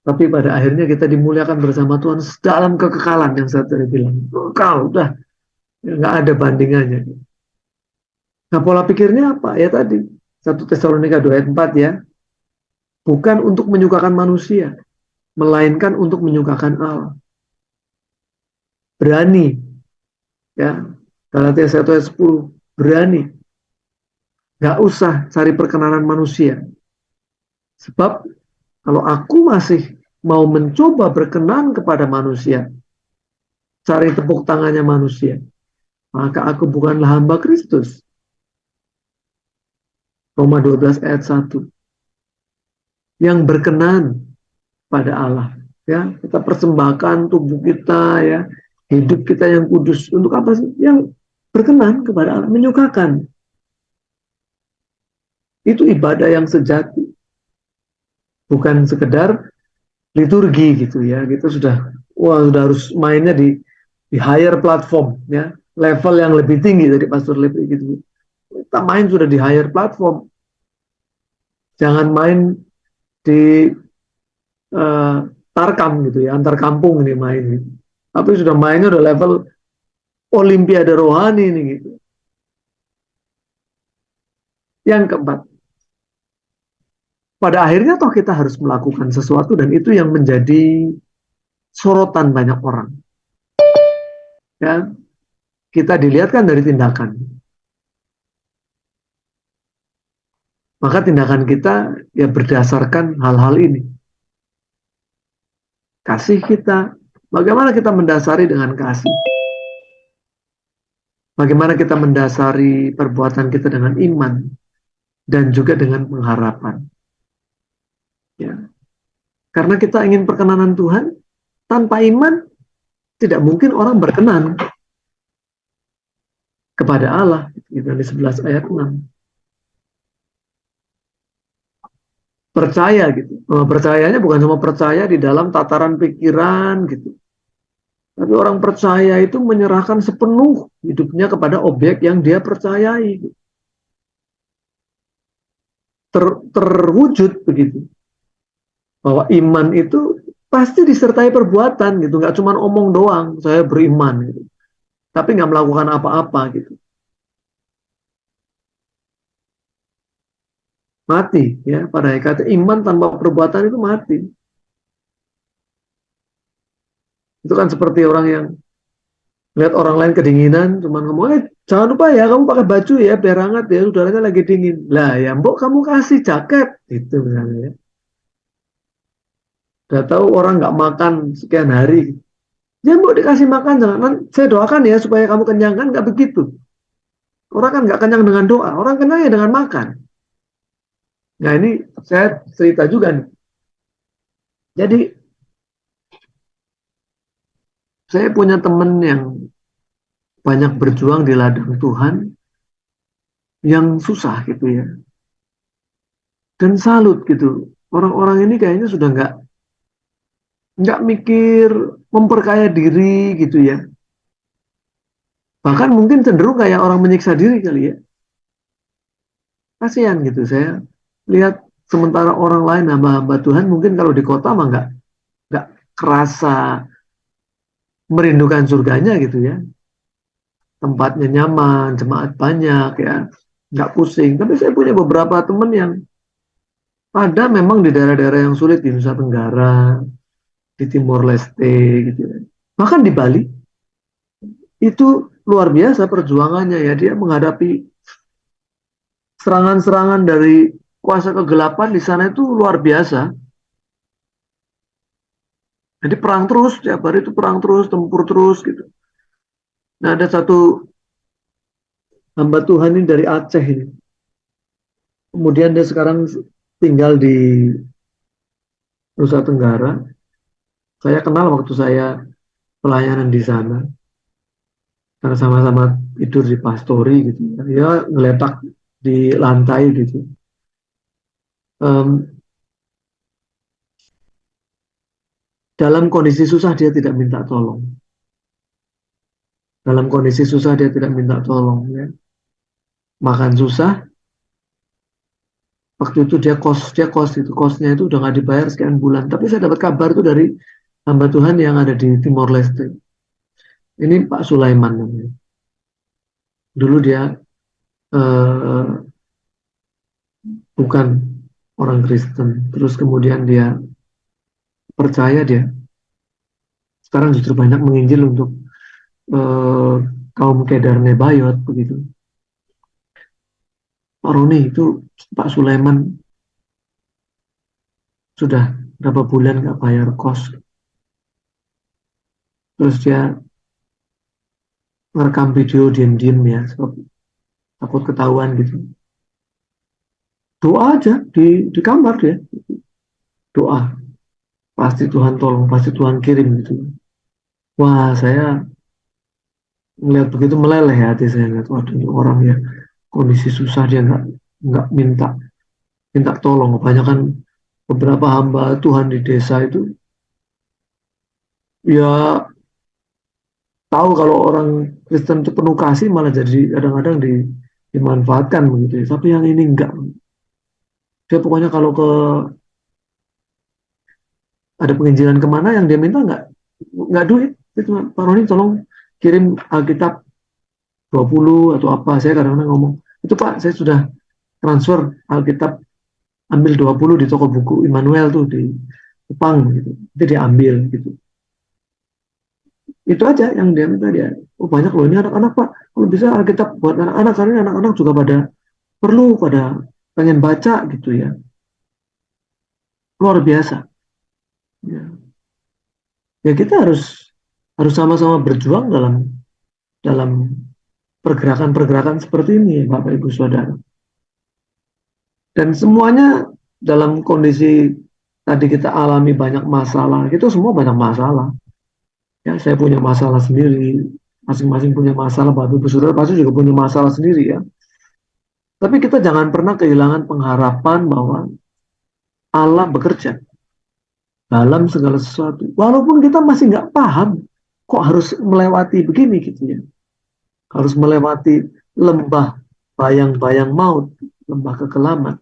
Tapi pada akhirnya kita dimuliakan bersama Tuhan dalam kekekalan yang saya tadi bilang. Kekal, udah nggak ada bandingannya. Nah pola pikirnya apa? Ya tadi 1 Tesalonika 2 ayat 4 ya. Bukan untuk menyukakan manusia, melainkan untuk menyukakan Allah. Berani, ya. Galatia 1 ayat 10, berani. Nggak usah cari perkenanan manusia. Sebab kalau aku masih mau mencoba berkenan kepada manusia, cari tepuk tangannya manusia, maka aku bukanlah hamba Kristus. Roma 12 ayat 1. Yang berkenan pada Allah. Ya, kita persembahkan tubuh kita ya, hidup kita yang kudus untuk apa sih? Yang berkenan kepada Allah, menyukakan. Itu ibadah yang sejati, bukan sekedar liturgi gitu ya. Kita sudah harus mainnya di higher platform ya, level yang lebih tinggi dari Pastor Lepri gitu. Kita main sudah di higher platform. Jangan main di uh, tarkam gitu ya, antar kampung ini main gitu. Tapi sudah mainnya udah level olimpiade rohani ini gitu. Yang keempat, pada akhirnya toh kita harus melakukan sesuatu dan itu yang menjadi sorotan banyak orang. Ya, kita dilihatkan dari tindakan. Maka tindakan kita ya berdasarkan hal-hal ini. Kasih kita, bagaimana kita mendasari dengan kasih? Bagaimana kita mendasari perbuatan kita dengan iman dan juga dengan pengharapan. Ya. Karena kita ingin perkenanan Tuhan, tanpa iman tidak mungkin orang berkenan kepada Allah. Di 11 ayat 6. Percaya gitu. Percayanya bukan cuma percaya di dalam tataran pikiran gitu. Tapi orang percaya itu menyerahkan sepenuh hidupnya kepada objek yang dia percayai. Gitu. Terwujud begitu. Bahwa iman itu pasti disertai perbuatan gitu. Nggak cuma omong doang, saya beriman gitu. Tapi nggak melakukan apa-apa gitu. Mati ya, pada hakikatnya iman tanpa perbuatan itu mati. Itu kan seperti orang yang lihat orang lain kedinginan, cuman ngomong, jangan lupa ya kamu pakai baju ya biar hangat ya, udaranya lagi dingin. Lah ya mbok kamu kasih jaket, itu misalnya ya. Udah tahu orang nggak makan sekian hari, ya mbok dikasih makan, jangan, saya doakan ya supaya kamu kenyang, kan nggak begitu. Orang kan nggak kenyang dengan doa, orang kenyang ya dengan makan. Nah ini saya cerita juga nih. Jadi saya punya temen yang banyak berjuang di ladang Tuhan yang susah gitu ya. Dan salut gitu. Orang-orang ini kayaknya sudah nggak mikir memperkaya diri gitu ya. Bahkan mungkin cenderung kayak orang menyiksa diri kali ya. Kasihan gitu saya lihat sementara orang lain hamba-hamba Tuhan mungkin kalau di kota mah nggak kerasa merindukan surganya gitu ya. Tempatnya nyaman, jemaat banyak ya, nggak pusing. Tapi saya punya beberapa teman yang ada memang di daerah-daerah yang sulit di Nusa Tenggara, di Timor Leste gitu ya. Bahkan di Bali itu luar biasa perjuangannya ya, dia menghadapi serangan-serangan dari kuasa kegelapan di sana itu luar biasa. Jadi perang terus, tiap hari itu perang terus, tempur terus gitu. Nah ada satu hamba Tuhan ini dari Aceh ini. Kemudian dia sekarang tinggal di Nusa Tenggara. Saya kenal waktu saya pelayanan di sana. Karena sama-sama tidur di pastori gitu. Dia ngeletak di lantai gitu. Um, dalam kondisi susah dia tidak minta tolong. Dalam kondisi susah dia tidak minta tolong. Ya. Makan susah, waktu itu dia kos itu kosnya itu udah nggak dibayar sekian bulan. Tapi saya dapat kabar itu dari hamba Tuhan yang ada di Timor Leste. Ini Pak Sulaiman namanya. Dulu dia eh, bukan orang Kristen, terus kemudian dia percaya dia. Sekarang justru banyak menginjil untuk eh, kaum Kedar Nebayot begitu. Pak Roni itu Pak Sulaiman sudah berapa bulan nggak bayar kos. Terus dia ngerekam video diam-diam ya, sebab takut ketahuan gitu. Doa aja di kamar dia, doa. Pasti Tuhan tolong, pasti Tuhan kirim gitu. Wah, saya melihat begitu meleleh hati saya lihat, waduh ini orang ya kondisi susah dia nggak minta minta tolong. Kebanyakan beberapa hamba Tuhan di desa itu ya tahu kalau orang Kristen itu penuh kasih malah jadi kadang-kadang dimanfaatkan begitu ya. Tapi yang ini enggak. Dia pokoknya kalau ada penginjilan kemana yang dia minta nggak duit. Dia cuma Pak Roni tolong kirim Alkitab 20 atau apa. Saya kadang-kadang ngomong, itu Pak saya sudah transfer Alkitab ambil 20 di toko buku Immanuel tuh di Kupang gitu. Itu dia ambil gitu. Itu aja yang dia minta dia. Oh banyak loh ini anak-anak Pak. Kalau bisa Alkitab buat anak-anak karena anak-anak juga pada perlu pada pengen baca gitu ya, luar biasa. Ya, ya kita harus sama-sama berjuang dalam dalam pergerakan-pergerakan seperti ini, Bapak Ibu Saudara. Dan semuanya dalam kondisi tadi kita alami banyak masalah, itu semua banyak masalah. Ya, saya punya masalah sendiri, masing-masing punya masalah, Bapak Ibu Saudara pasti juga punya masalah sendiri ya. Tapi kita jangan pernah kehilangan pengharapan bahwa Allah bekerja dalam segala sesuatu. Walaupun kita masih nggak paham, kok harus melewati begini gitu ya. Harus melewati lembah bayang-bayang maut, lembah kekelaman.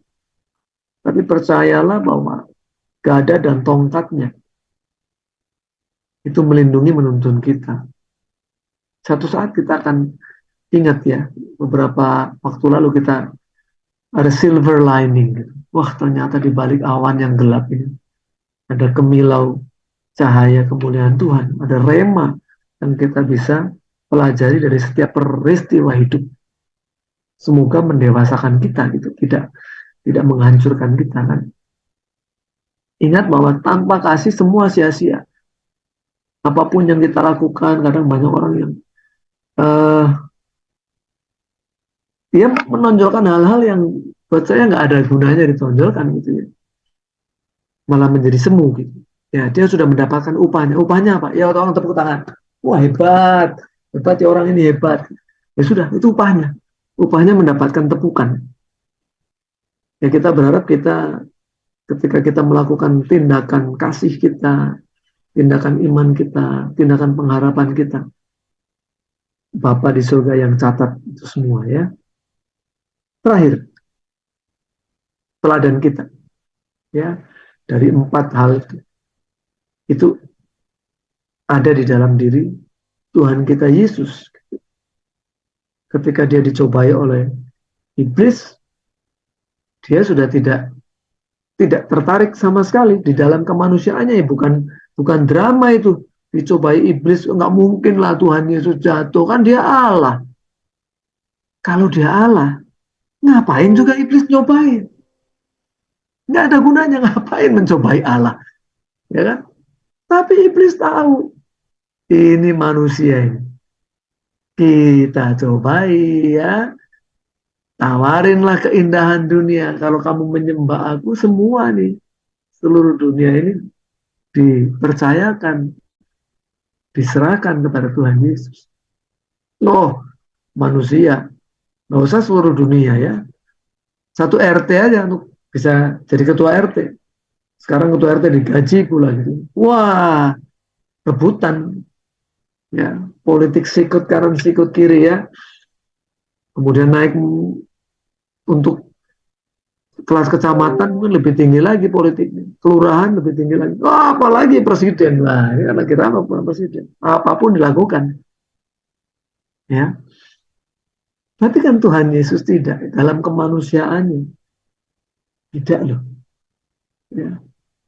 Tapi percayalah bahwa gada dan tongkatnya itu melindungi menuntun kita. Satu saat kita akan ingat ya, beberapa waktu lalu kita ada silver lining gitu. Wah, ternyata di balik awan yang gelap ini ada kemilau cahaya kemuliaan Tuhan, ada rema yang kita bisa pelajari dari setiap peristiwa hidup. Semoga mendewasakan kita gitu, tidak menghancurkan kita kan. Ingat bahwa tanpa kasih semua sia-sia. Apapun yang kita lakukan, kadang banyak orang yang uh, dia menonjolkan hal-hal yang buat saya nggak ada gunanya ditonjolkan gitu ya. Malah menjadi semu gitu. Ya, dia sudah mendapatkan upahnya. Upahnya apa? Ya orang tepuk tangan. Wah hebat, hebat ya orang ini hebat. Ya sudah, itu upahnya. Upahnya mendapatkan tepukan. Ya kita berharap kita ketika kita melakukan tindakan kasih kita, tindakan iman kita, tindakan pengharapan kita, Bapa di surga yang catat itu semua ya. Terakhir, teladan kita ya dari 4 hal itu ada di dalam diri Tuhan kita Yesus. Ketika dia dicobai oleh iblis, dia sudah tidak tertarik sama sekali di dalam kemanusiaannya ya, bukan drama itu. Dicobai iblis, nggak mungkin lah Tuhan Yesus jatuh, kan dia Allah. Kalau dia Allah, ngapain juga iblis nyobain? Nggak ada gunanya, ngapain mencobai Allah, ya kan? Tapi iblis tahu ini manusia ini, kita cobai ya, tawarinlah keindahan dunia. Kalau kamu menyembah aku, semua nih seluruh dunia ini dipercayakan, diserahkan kepada Tuhan Yesus. Loh, manusia, nggak usah seluruh dunia ya. Satu RT aja untuk bisa jadi ketua RT. Sekarang ketua RT digaji pula gitu. Wah, rebutan ya, politik sikut kanan sikut kiri ya. Kemudian naik untuk kelas kecamatan mungkin lebih tinggi lagi politiknya, kelurahan lebih tinggi lagi. Oh, apalagi presiden. Nah, ini karena kita apapun presiden, apapun dilakukan. Ya, berarti kan Tuhan Yesus tidak dalam kemanusiaannya tidak loh, ya,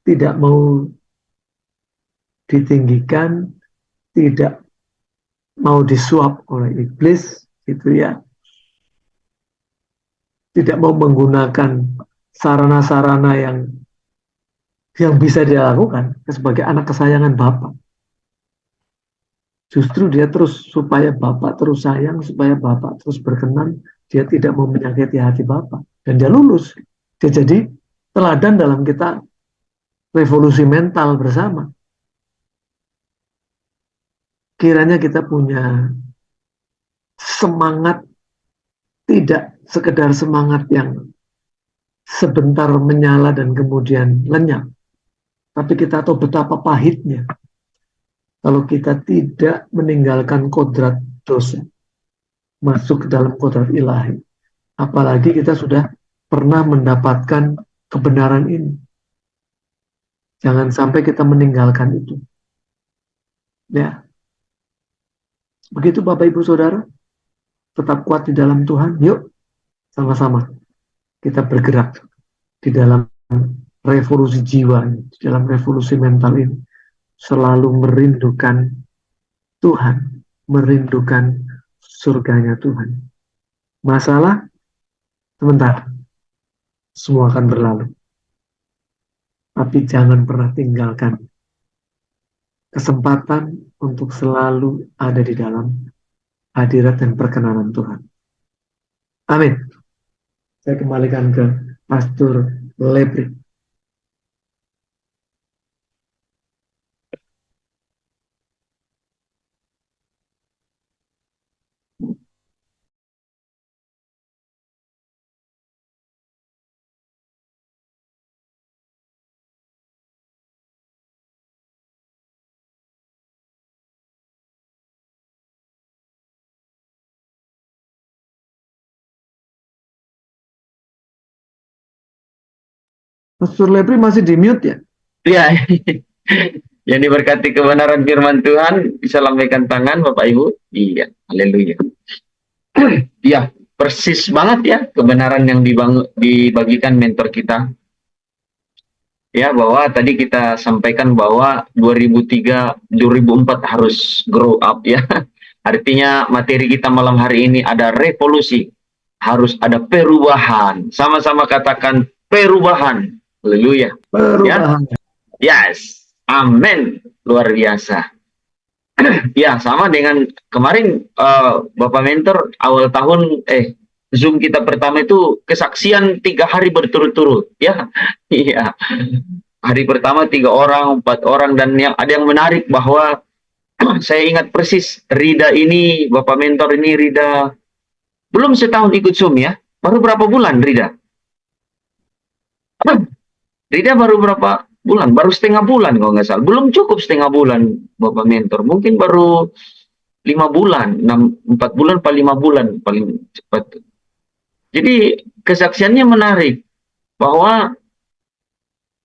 tidak mau ditinggikan, tidak mau disuap oleh iblis, gitu ya, tidak mau menggunakan sarana-sarana yang bisa dia lakukan sebagai anak kesayangan Bapa. Justru dia terus supaya Bapak terus sayang, supaya Bapak terus berkenan, dia tidak mau menyakiti hati Bapak. Dan dia lulus. Dia jadi teladan dalam kita revolusi mental bersama. Kiranya kita punya semangat, tidak sekedar semangat yang sebentar menyala dan kemudian lenyap. Tapi kita tahu betapa pahitnya kalau kita tidak meninggalkan kodrat dosa, masuk ke dalam kodrat ilahi. Apalagi kita sudah pernah mendapatkan kebenaran ini. Jangan sampai kita meninggalkan itu. Ya, begitu Bapak Ibu Saudara, tetap kuat di dalam Tuhan. Yuk, sama-sama kita bergerak di dalam revolusi jiwa, di dalam revolusi mental ini. Selalu merindukan Tuhan, merindukan surganya Tuhan. Masalah sebentar, semua akan berlalu. Tapi jangan pernah tinggalkan kesempatan untuk selalu ada di dalam hadirat dan perkenanan Tuhan. Amin. Saya kembalikan ke Pastor Lebri. Pastor Lebri masih di mute ya? Iya, yang diberkati kebenaran firman Tuhan bisa lambaikan tangan Bapak Ibu. Iya, haleluya. Iya, persis banget ya kebenaran yang dibagikan mentor kita. Ya, bahwa tadi kita sampaikan bahwa 2003, 2004 harus grow up ya. Artinya materi kita malam hari ini ada revolusi. Harus ada perubahan. Sama-sama katakan perubahan. Haleluya. Perubahan. Ya? Yes. Amin. Luar biasa. Ya, sama dengan kemarin Bapak Mentor awal tahun Zoom kita pertama itu kesaksian 3 hari berturut-turut ya. Iya. Hari pertama 3 orang, 4 orang, dan ada yang menarik bahwa saya ingat persis Rida ini, Bapak Mentor ini Rida belum setahun ikut Zoom ya. Baru berapa bulan Rida? Rida baru berapa bulan? Baru setengah bulan kalau nggak salah. Belum cukup setengah bulan Bapak Mentor. Mungkin baru 5 bulan, 4 bulan, 5 bulan paling cepat. Jadi kesaksiannya menarik bahwa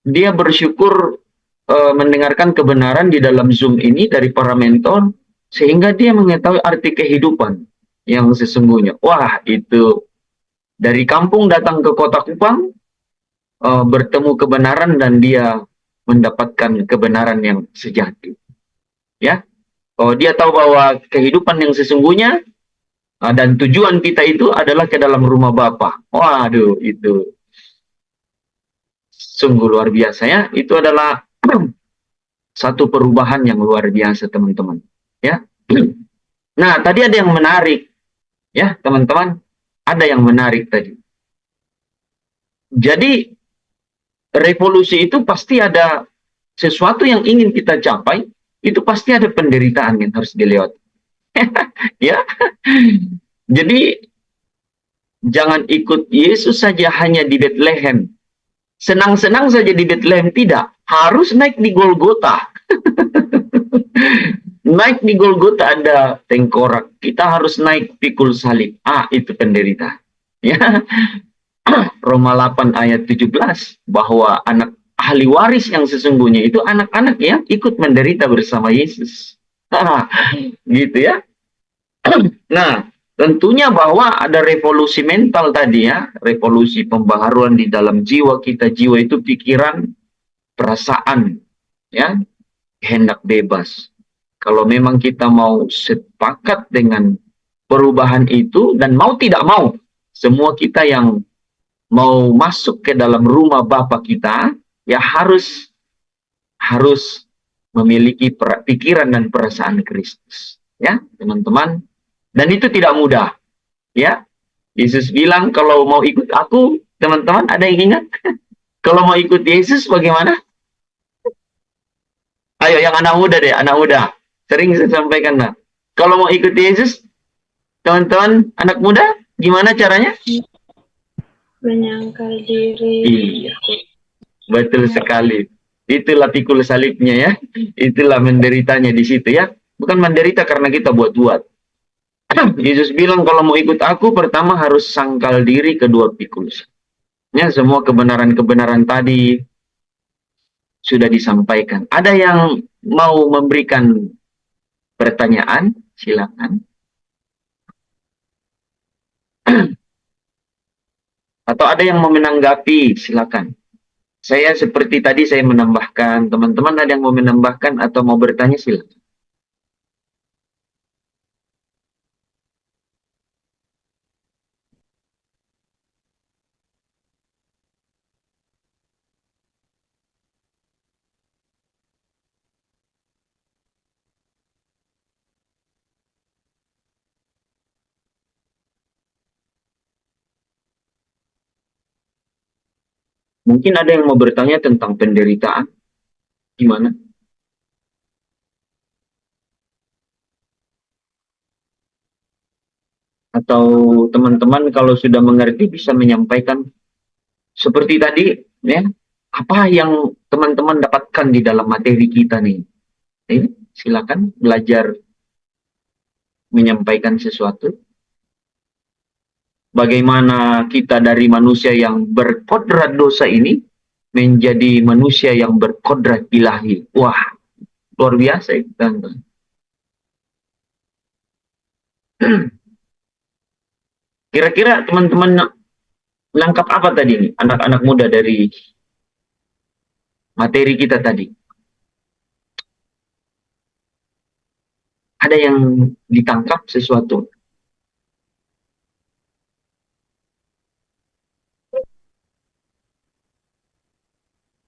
dia bersyukur mendengarkan kebenaran di dalam Zoom ini dari para mentor sehingga dia mengetahui arti kehidupan yang sesungguhnya. Wah, itu dari kampung datang ke kota Kupang bertemu kebenaran dan dia mendapatkan kebenaran yang sejati. Ya, dia tahu bahwa kehidupan yang sesungguhnya dan tujuan kita itu adalah ke dalam rumah Bapa. Waduh, itu sungguh luar biasa ya. Itu adalah satu perubahan yang luar biasa, teman-teman. Ya. Nah, tadi ada yang menarik. Ya, teman-teman. Ada yang menarik tadi. Jadi, revolusi itu pasti ada sesuatu yang ingin kita capai, itu pasti ada penderitaan yang harus dilewati. Ya. Jadi, jangan ikut Yesus saja hanya di Bethlehem. Senang-senang saja di Bethlehem, tidak. Harus naik di Golgota. Naik di Golgota ada tengkorak. Kita harus naik pikul salib. Itu penderita. Ya. Roma 8 ayat 17. Bahwa anak ahli waris yang sesungguhnya itu anak-anak yang ikut menderita bersama Yesus. Gitu ya. Nah, tentunya bahwa ada revolusi mental tadi ya, revolusi pembaharuan di dalam jiwa kita. Jiwa itu pikiran, perasaan, ya, kehendak bebas. Kalau memang kita mau sepakat dengan perubahan itu dan mau tidak mau, semua kita yang mau masuk ke dalam rumah Bapa kita, ya harus memiliki pikiran dan perasaan Kristus. Ya, teman-teman. Dan itu tidak mudah. Ya, Yesus bilang kalau mau ikut aku, teman-teman ada yang ingat? Kalau mau ikut Yesus bagaimana? Ayo yang anak muda deh, anak muda. Sering saya sampaikan, nah. Kalau mau ikut Yesus, teman-teman anak muda, gimana caranya? Menyangkal diri. Iya, betul sekali. Itulah pikul salibnya ya. Itulah menderitanya di situ ya. Bukan menderita karena kita buat-buat. Yesus bilang kalau mau ikut aku, pertama harus sangkal diri, kedua pikul. Ya, semua kebenaran-kebenaran tadi sudah disampaikan. Ada yang mau memberikan pertanyaan? Silakan. Atau ada yang mau menanggapi? Silakan. Saya seperti tadi saya menambahkan. Teman-teman ada yang mau menambahkan atau mau bertanya? Silakan. Mungkin ada yang mau bertanya tentang penderitaan, gimana? Atau teman-teman kalau sudah mengerti bisa menyampaikan seperti tadi, ya, apa yang teman-teman dapatkan di dalam materi kita nih? Silakan belajar menyampaikan sesuatu. Bagaimana kita dari manusia yang berkodrat dosa ini menjadi manusia yang berkodrat ilahi. Wah, luar biasa itu, teman-teman. Kira-kira teman-teman menangkap apa tadi nih, anak-anak muda dari materi kita tadi? Ada yang ditangkap sesuatu?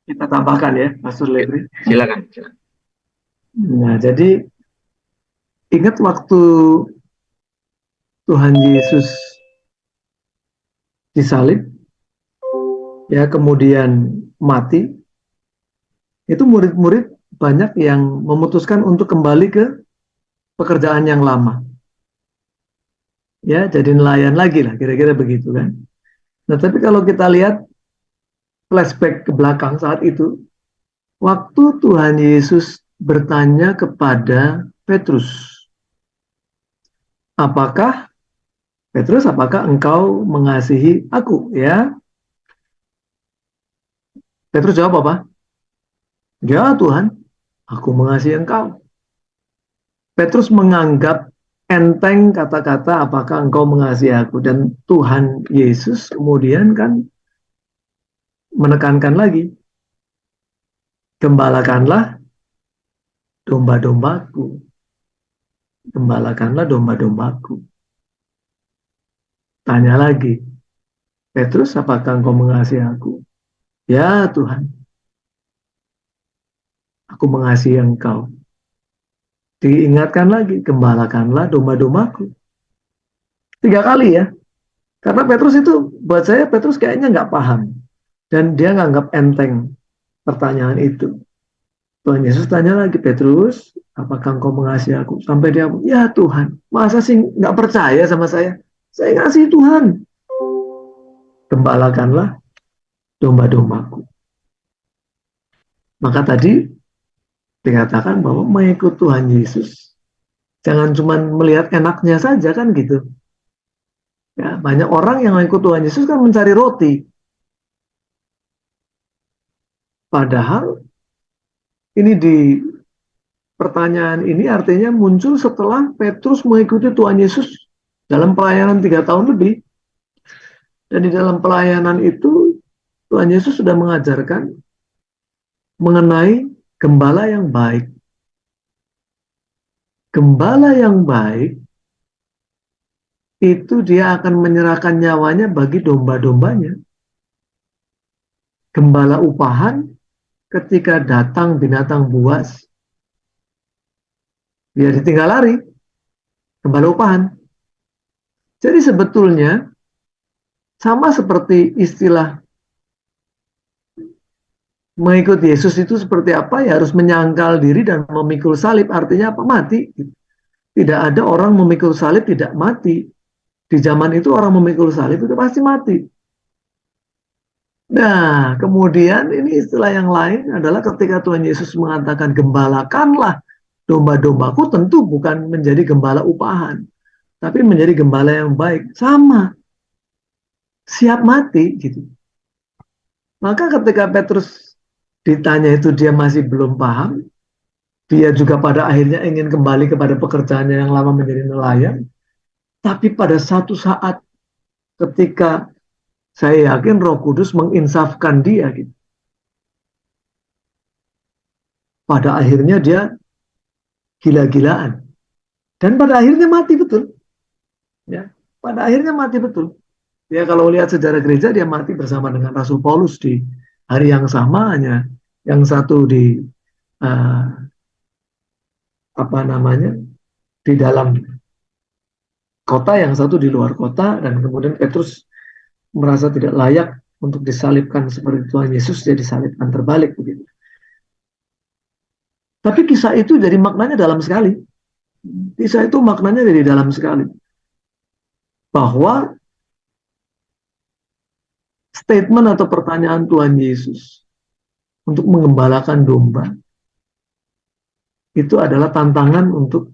Kita tambahkan ya, Pastor Lebri. Silakan. Silakan. Nah, jadi ingat waktu Tuhan Yesus disalib, ya kemudian mati, itu murid-murid banyak yang memutuskan untuk kembali ke pekerjaan yang lama. Ya, jadi nelayan lagi lah, kira-kira begitu kan. Nah, tapi kalau kita lihat flashback ke belakang saat itu, waktu Tuhan Yesus bertanya kepada Petrus, apakah Petrus, apakah engkau mengasihi aku? Ya, Petrus jawab apa? Ya Tuhan, aku mengasihi engkau. Petrus menganggap enteng kata-kata apakah engkau mengasihi aku. Dan Tuhan Yesus kemudian kan menekankan lagi, gembalakanlah domba-dombaku. Gembalakanlah domba-dombaku. Tanya lagi, Petrus, apakah engkau mengasihi aku? Ya Tuhan, aku mengasihi engkau. Diingatkan lagi, gembalakanlah domba-dombaku. 3 kali ya. Karena Petrus itu, buat saya Petrus kayaknya nggak paham. Dan dia nganggap enteng pertanyaan itu. Tuhan Yesus tanya lagi, Petrus, apakah engkau mengasihi aku? Sampai dia, ya Tuhan, masa sih nggak percaya sama saya? Saya ngasih Tuhan. Gembalakanlah domba-dombaku. Maka tadi dikatakan bahwa mengikut Tuhan Yesus, jangan cuma melihat enaknya saja kan gitu. Ya, banyak orang yang mengikut Tuhan Yesus kan mencari roti. Padahal ini di pertanyaan ini artinya muncul setelah Petrus mengikuti Tuhan Yesus dalam pelayanan 3 tahun lebih. Dan di dalam pelayanan itu Tuhan Yesus sudah mengajarkan mengenai gembala yang baik. Gembala yang baik itu dia akan menyerahkan nyawanya bagi domba-dombanya. Gembala upahan ketika datang binatang buas, dia ditinggal lari. Gembala upahan. Jadi sebetulnya sama seperti istilah mengikut Yesus itu seperti apa, ya harus menyangkal diri dan memikul salib. Artinya apa? Mati. Tidak ada orang memikul salib tidak mati. Di zaman itu orang memikul salib itu pasti mati. Nah, kemudian ini istilah yang lain adalah ketika Tuhan Yesus mengatakan gembalakanlah domba-dombaku, tentu bukan menjadi gembala upahan, tapi menjadi gembala yang baik. Sama, siap mati gitu. Maka ketika Petrus ditanya itu dia masih belum paham, dia juga pada akhirnya ingin kembali kepada pekerjaannya yang lama menjadi nelayan. Tapi pada satu saat ketika saya yakin Roh Kudus menginsafkan dia gitu. Pada akhirnya dia gila-gilaan. Dan pada akhirnya mati betul. Ya, pada akhirnya mati betul. Ya kalau lihat sejarah gereja dia mati bersama dengan Rasul Paulus di hari yang sama, hanya yang satu di uh, apa namanya di dalam kota, yang satu di luar kota, dan kemudian Petrus merasa tidak layak untuk disalibkan seperti Tuhan Yesus, dia disalibkan terbalik begitu. Tapi kisah itu jadi maknanya dalam sekali. Kisah itu maknanya jadi dalam sekali. Bahwa statement atau pertanyaan Tuhan Yesus untuk mengembalakan domba itu adalah tantangan untuk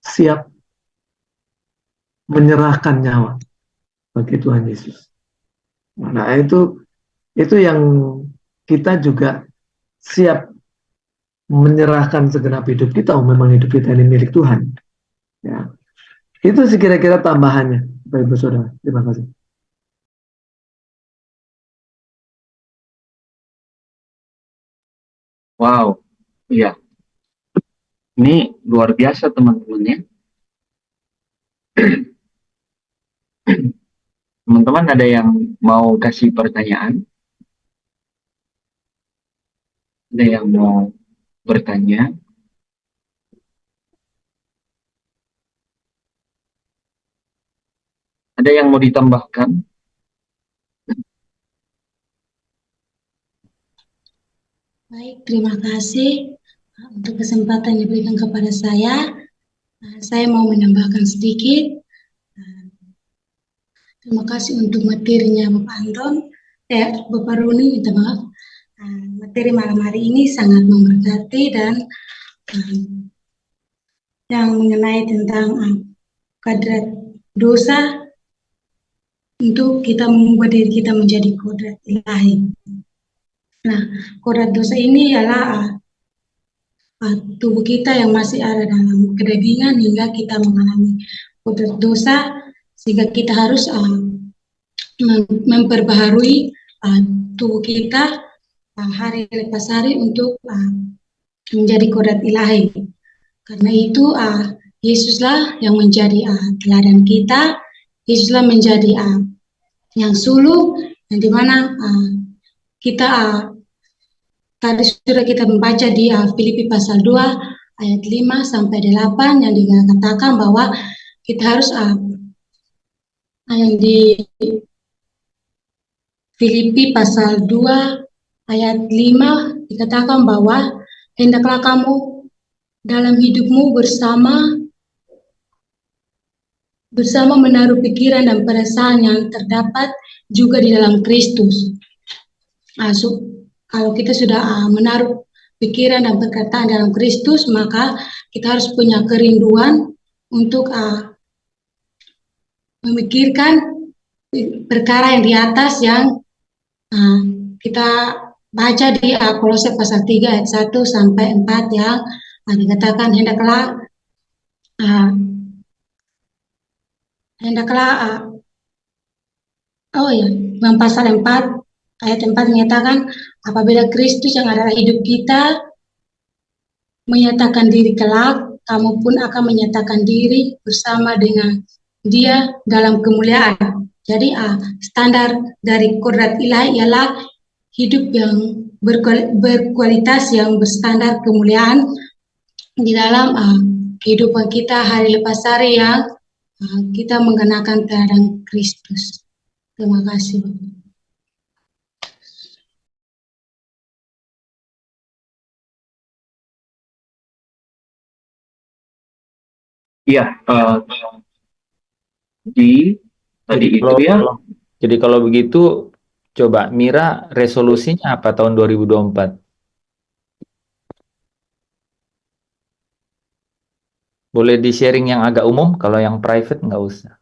siap menyerahkan nyawa bagi Tuhan Yesus. Nah, itu yang kita juga siap menyerahkan segenap hidup kita, memang hidup kita ini milik Tuhan. Ya. Itu sih kira-kira tambahannya, Bapak Ibu Saudara. Terima kasih. Wow, iya. Ini luar biasa teman-teman ya. Teman-teman ada yang mau kasih pertanyaan? Ada yang mau bertanya? Ada yang mau ditambahkan? Baik, terima kasih untuk kesempatan yang diberikan kepada saya. Saya mau menambahkan sedikit. Terima kasih untuk materinya Bapak Anton, Bapak Runi, minta maaf. Materi malam hari ini sangat memberkati dan yang mengenai tentang kodrat dosa untuk kita mengubah diri kita menjadi kodrat ilahi. Nah, kodrat dosa ini ialah tubuh kita yang masih ada dalam kedagingan hingga kita mengalami kodrat dosa, sehingga kita harus memperbaharui tubuh kita hari lepas hari untuk menjadi kodrat ilahi. Karena itu Yesuslah yang menjadi teladan kita, Yesuslah menjadi yang sulung, yang dimana kita tadi sudah kita membaca di Filipi pasal 2 ayat 5 sampai 8 yang dikatakan bahwa kita harus yang di Filipi pasal 2 ayat 5 dikatakan bahwa hendaklah kamu dalam hidupmu bersama menaruh pikiran dan perasaan yang terdapat juga di dalam Kristus. Kalau kita sudah menaruh pikiran dan perkataan dalam Kristus, maka kita harus punya kerinduan untuk memikirkan perkara yang di atas yang kita baca di Kolose pasal 3 ayat 1 sampai 4 yang dikatakan hendaklah yang pasal 4 ayat 4 menyatakan apabila Kristus yang adalah hidup kita menyatakan diri kelak, kamu pun akan menyatakan diri bersama dengan Dia dalam kemuliaan. Jadi standar dari kodrat ilahi ialah hidup yang berkualitas, yang berstandar kemuliaan di dalam kehidupan kita hari lepas hari yang kita mengenakan teladan Kristus. Terima kasih. Iya, tadi itu ya. Jadi kalau begitu, coba Mira resolusinya apa tahun 2024? Boleh di-sharing yang agak umum, kalau yang private nggak usah.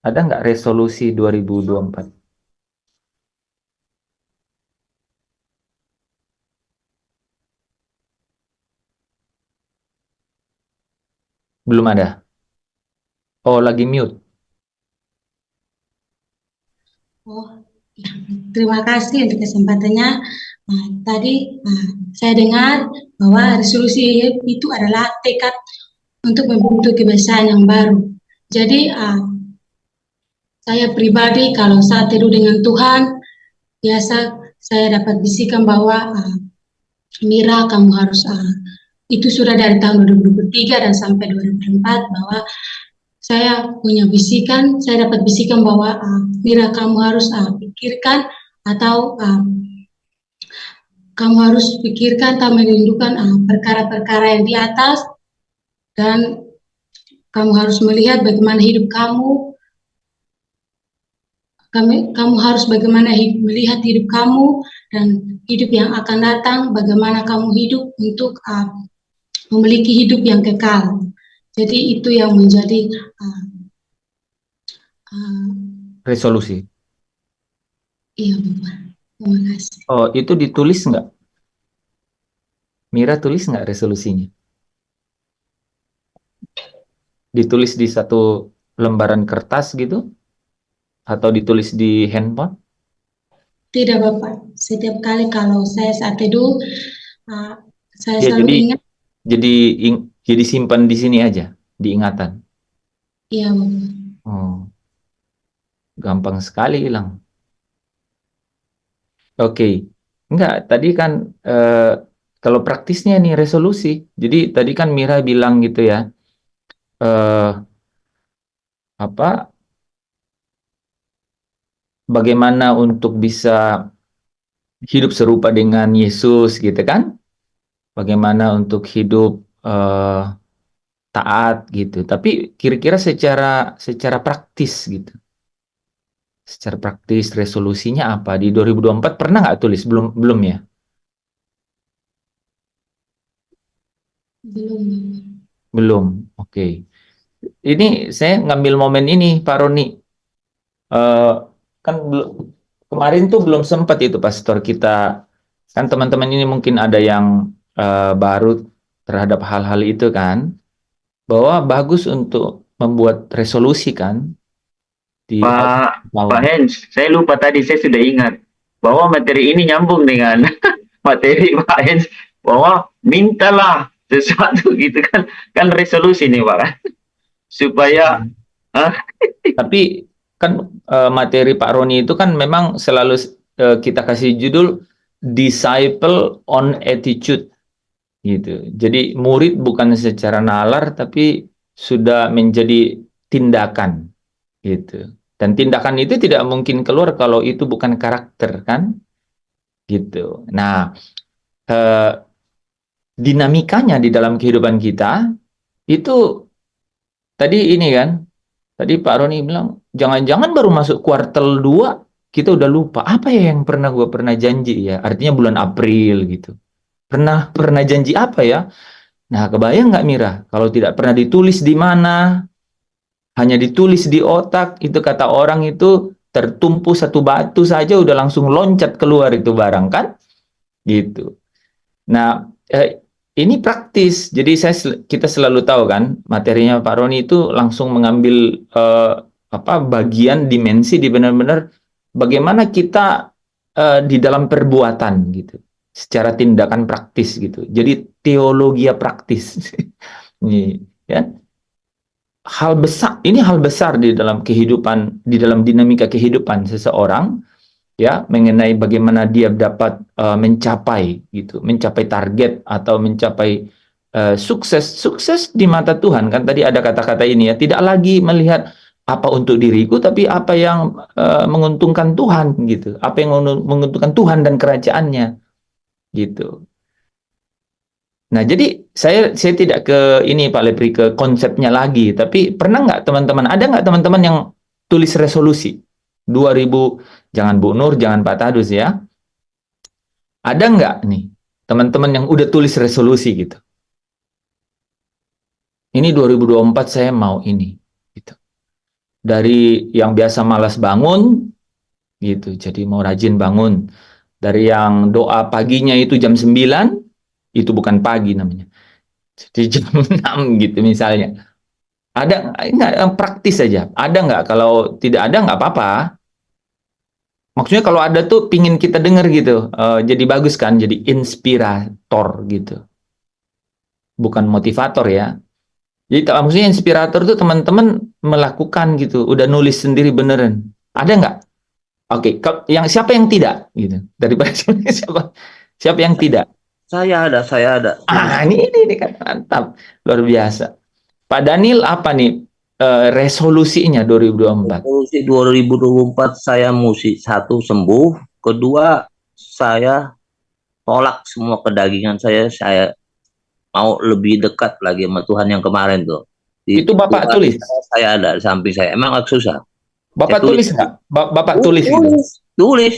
Ada nggak resolusi 2024? Belum ada? Oh, lagi mute. Terima kasih untuk kesempatannya. Tadi saya dengar bahwa resolusi itu adalah tekad untuk membentuk kebiasaan yang baru. Jadi saya pribadi kalau saat teduh dengan Tuhan, biasa saya dapat bisikan bahwa Mira, kamu harus itu sudah dari tahun 2023 dan sampai 2024 bahwa saya punya bisikan, saya dapat bisikan bahwa Mira kamu harus pikirkan atau kamu harus pikirkan atau merindukan perkara-perkara yang di atas, dan kamu harus melihat bagaimana hidup kamu harus bagaimana melihat hidup kamu dan hidup yang akan datang, bagaimana kamu hidup untuk memiliki hidup yang kekal. Jadi itu yang menjadi Resolusi. iya Bapak. Terima kasih. Oh, itu ditulis nggak? Mira tulis nggak resolusinya? Ditulis di satu lembaran kertas gitu? Atau ditulis di handphone? Tidak Bapak, setiap kali kalau saya saat teduh, saya Ya, selalu ingat. jadi simpan di sini aja, di ingatan. Iya Bapak. Oh, gampang sekali hilang. Oke, enggak. Tadi kan kalau praktisnya nih resolusi. Jadi tadi kan Mira bilang gitu ya, apa? Bagaimana untuk bisa hidup serupa dengan Yesus, gitu kan? Bagaimana untuk hidup taat gitu. Tapi kira-kira secara praktis gitu. Secara praktis resolusinya apa? Di 2024 pernah nggak tulis? Belum ya? Belum Bapak. Belum. Oke. Ini saya ngambil momen ini, Pak Roni. Kan kemarin tuh belum sempat itu, Pastor, kita kan teman-teman ini mungkin ada yang baru terhadap hal-hal itu kan, bahwa bagus untuk membuat resolusi kan di Pak tahun. Hens, saya lupa tadi, saya sudah ingat bahwa materi ini nyambung dengan materi Pak Hens, bahwa mintalah sesuatu gitu kan, kan resolusi nih Pak, supaya Tapi kan materi Pak Roni itu kan memang selalu kita kasih judul Disciple on Attitude gitu. Jadi murid bukan secara nalar tapi sudah menjadi tindakan gitu. Dan tindakan itu tidak mungkin keluar kalau itu bukan karakter kan gitu. Nah, eh, dinamikanya di dalam kehidupan kita itu tadi ini kan. Tadi Pak Roni bilang, jangan-jangan baru masuk kuartal 2 kita udah lupa. Apa ya yang gue pernah janji ya? Artinya bulan April gitu. Pernah janji apa ya? Nah, kebayang nggak Mira? Kalau tidak pernah ditulis di mana, hanya ditulis di otak, itu kata orang itu tertumpu satu batu saja udah langsung loncat keluar itu barang kan? Gitu. Nah, ini praktis. Jadi kita selalu tahu kan materinya Pak Roni itu langsung mengambil bagian dimensi di benar-benar bagaimana kita di dalam perbuatan gitu, secara tindakan praktis gitu. Jadi teologi praktis. Ini ya. Hal besar di dalam kehidupan, di dalam dinamika kehidupan seseorang ya, mengenai bagaimana dia dapat mencapai target atau mencapai sukses di mata Tuhan kan. Tadi ada kata-kata ini ya, tidak lagi melihat apa untuk diriku tapi apa yang menguntungkan Tuhan gitu, apa yang menguntungkan Tuhan dan kerajaannya gitu. Nah, jadi saya tidak ke ini Pak Lepri, ke konsepnya lagi, tapi pernah nggak teman-teman, ada nggak teman-teman yang tulis resolusi 2000, jangan Bu Nur, jangan Pak Tadus ya. Ada nggak nih teman-teman yang udah tulis resolusi gitu? Ini 2024 saya mau ini gitu. Dari yang biasa malas bangun gitu, jadi mau rajin bangun. Dari yang doa paginya itu jam 9, itu bukan pagi namanya. Jadi jam 6 gitu misalnya. Ada nggak yang praktis saja? Ada nggak? Kalau tidak ada nggak apa-apa. Maksudnya kalau ada tuh pingin kita dengar gitu. Jadi bagus kan? Jadi inspirator gitu. Bukan motivator ya. Jadi maksudnya inspirator tuh teman-teman melakukan gitu. Udah nulis sendiri beneran. Ada nggak? Oke, siapa yang tidak gitu? Daripada siapa yang tidak? Saya ada. Ini kan mantap. Luar biasa. Pak Daniel apa nih? resolusinya 2024? Resolusi 2024 saya mesti satu sembuh, kedua saya tolak semua kedagingan saya mau lebih dekat lagi sama Tuhan yang kemarin tuh. Itu Bapak Tuhan tulis? saya ada di samping saya. Emang agak susah. Bapak Saya tulis nggak? Bapak tulis gitu? Tulis.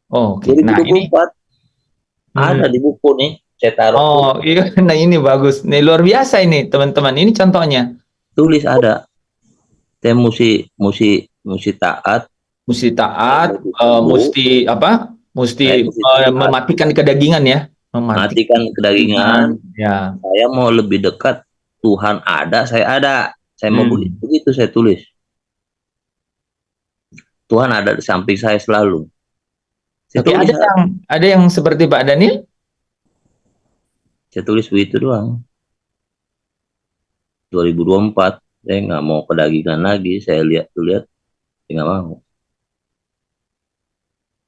Oh, oke. Nah, ini 2024 ada di buku nih. Saya taruh. oh, iya, nah ini bagus. Nih luar biasa ini, teman-teman. Ini contohnya. Tulis ada. Saya mesti taat. Mesti taat, Sembuh. mesti apa? Mesti taat. mematikan kedagingan ya. Matikan kedagingan. Ya. Saya mau lebih dekat. Tuhan ada, saya ada. Saya mau begitu saya tulis. Tuhan ada di samping saya selalu. Oke, ada yang seperti Pak Daniel? Saya tulis begitu doang. 2024 saya nggak mau kedagingan lagi. Saya lihat, saya nggak mau.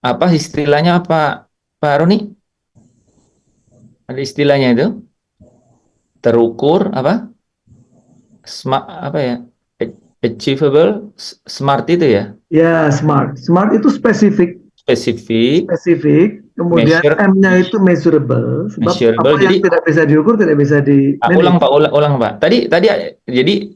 Apa istilahnya apa, Pak Roni? Ada istilahnya itu? Terukur apa? Smart apa ya? Achievable, smart itu ya? Ya, smart. Smart itu spesifik. Spesifik. Kemudian M-nya itu measurable. Sebab measurable, apa yang tidak bisa diukur tidak bisa di. Ulang Pak. Tadi jadi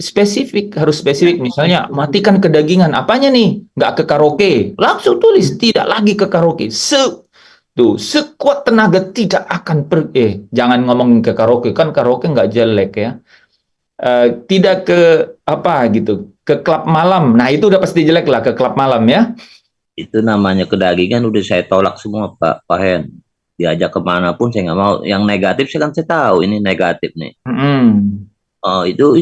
spesifik, harus spesifik. Misalnya matikan kedagingan. Apanya nih? Nggak ke karaoke. Langsung tulis tidak lagi ke karaoke. Sekuat tenaga tidak akan pergi. Jangan ngomongin ke karaoke, kan karaoke nggak jelek ya. Tidak ke apa gitu, ke klub malam. Nah itu udah pasti jelek lah, ke klub malam ya. Itu namanya kedagingan udah saya tolak semua Pak Hen. Diajak kemana pun saya nggak mau. Yang negatif saya tahu ini negatif nih. Oh itu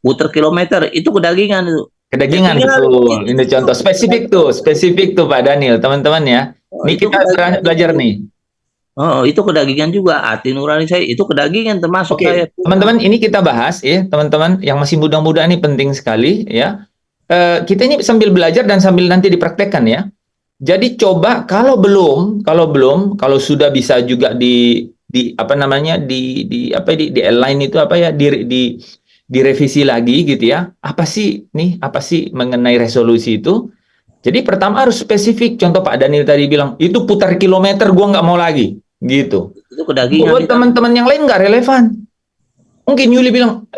puter kilometer itu kedagingan itu. Kedagingan betul. Ini contoh spesifik tuh Pak Daniel, teman-teman ya. Ini kita belajar nih. Oh, itu kedagingan juga. Hati nurani saya itu kedagingan termasuk saya. Teman-teman, ini kita bahas ya, teman-teman yang masih muda-muda ini penting sekali ya. Kita ini sambil belajar dan sambil nanti dipraktekkan ya. Jadi coba kalau kalau sudah bisa juga di apa namanya di align itu apa ya direvisi lagi gitu ya. Apa sih mengenai resolusi itu? Jadi pertama harus spesifik. Contoh Pak Daniel tadi bilang itu putar kilometer gua nggak mau lagi. Gitu. Itu kedagingan. Buat teman-teman yang lain nggak relevan. Mungkin Yuli bilang,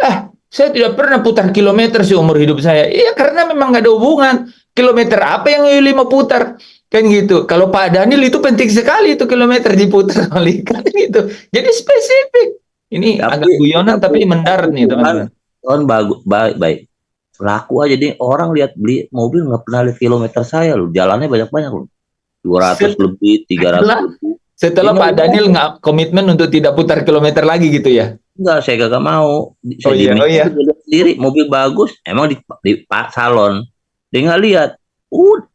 saya tidak pernah putar kilometer seumur hidup saya. Iya, karena memang nggak ada hubungan. Kilometer apa yang Yuli mau putar? Kan gitu. Kalau Pak Daniel itu penting sekali itu kilometer diputar oleh kan gitu. Jadi spesifik. Ini agak guyonan tapi mendarat nih teman-teman. Tuhan baik. Laku aja nih orang lihat beli mobil nggak pernah lihat kilometer saya loh. Jalannya banyak-banyak loh. 200 lebih, 300 lebih. Setelah Pak Daniel nggak komitmen untuk tidak putar kilometer lagi gitu ya? Enggak, saya gak mau. Saya sendiri, mobil bagus, emang di Pak salon. Dia nggak lihat.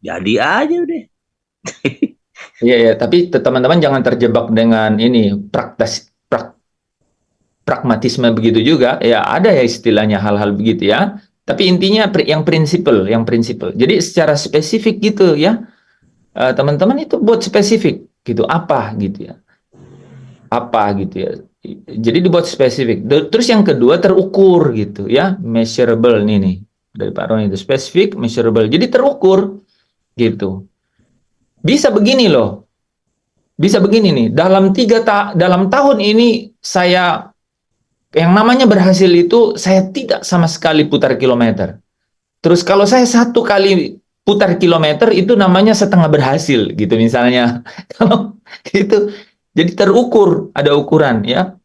Jadi aja deh. Iya, tapi teman-teman jangan terjebak dengan ini pragmatisme begitu juga. Ya ada ya istilahnya hal-hal begitu ya. Tapi intinya yang prinsipal. Jadi secara spesifik gitu ya. Teman-teman itu buat spesifik gitu apa gitu ya. Jadi dibuat spesifik. Terus yang kedua terukur gitu ya, measurable nih dari Pak Ron itu spesifik, measurable. Jadi terukur gitu. Bisa begini loh. Bisa begini nih. Dalam tahun ini saya yang namanya berhasil itu saya tidak sama sekali putar kilometer. Terus kalau saya 1 kali putar kilometer itu namanya setengah berhasil gitu misalnya. Kalau itu jadi terukur, ada ukuran ya.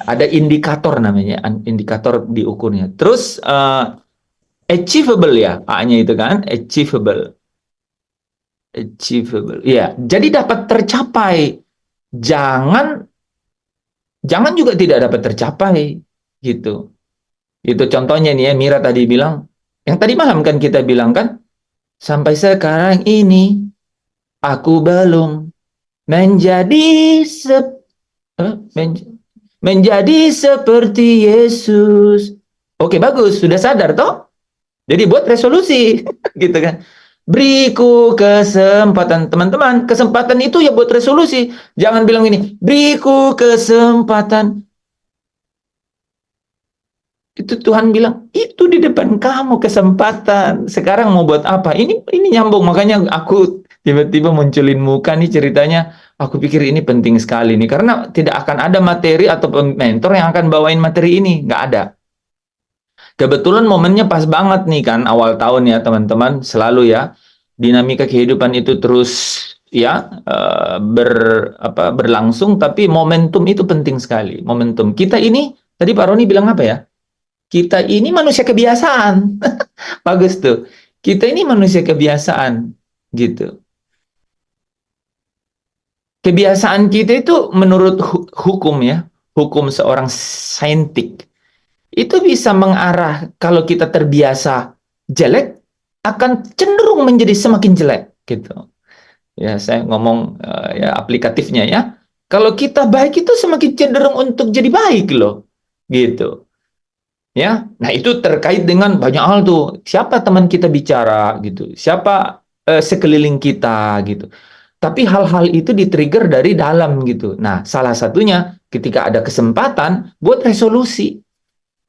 Ada indikator namanya, indikator diukurnya. Terus achievable ya, A-nya itu kan, achievable. Ya, jadi dapat tercapai. Jangan juga tidak dapat tercapai gitu. Itu contohnya nih ya, Mira tadi bilang, yang tadi malam kan kita bilang kan, sampai sekarang ini aku belum menjadi seperti Yesus. Oke, bagus, sudah sadar toh? Jadi buat resolusi gitu kan. Beriku kesempatan, teman-teman. Kesempatan itu ya buat resolusi. Jangan bilang ini, beriku kesempatan. itu Tuhan bilang, itu di depan kamu kesempatan. Sekarang mau buat apa? Ini nyambung, makanya aku tiba-tiba munculin muka nih ceritanya. Aku pikir ini penting sekali nih, karena tidak akan ada materi atau mentor yang akan bawain materi ini, nggak ada. Kebetulan momennya pas banget nih kan, awal tahun ya teman-teman, selalu ya. Dinamika kehidupan itu terus ya berlangsung, tapi momentum itu penting sekali. Momentum. Kita ini, tadi Pak Roni bilang apa ya? Kita ini manusia kebiasaan. Bagus tuh. Kita ini manusia kebiasaan. Gitu. Kebiasaan kita itu menurut hukum ya, hukum seorang saintik, itu bisa mengarah kalau kita terbiasa jelek, akan cenderung menjadi semakin jelek. Gitu. Ya, saya ngomong ya aplikatifnya ya. Kalau kita baik itu semakin cenderung untuk jadi baik loh. Gitu. Ya, nah itu terkait dengan banyak hal tuh. Siapa teman kita bicara gitu, siapa sekeliling kita gitu. Tapi hal-hal itu di-trigger dari dalam gitu. Nah, salah satunya ketika ada kesempatan buat resolusi,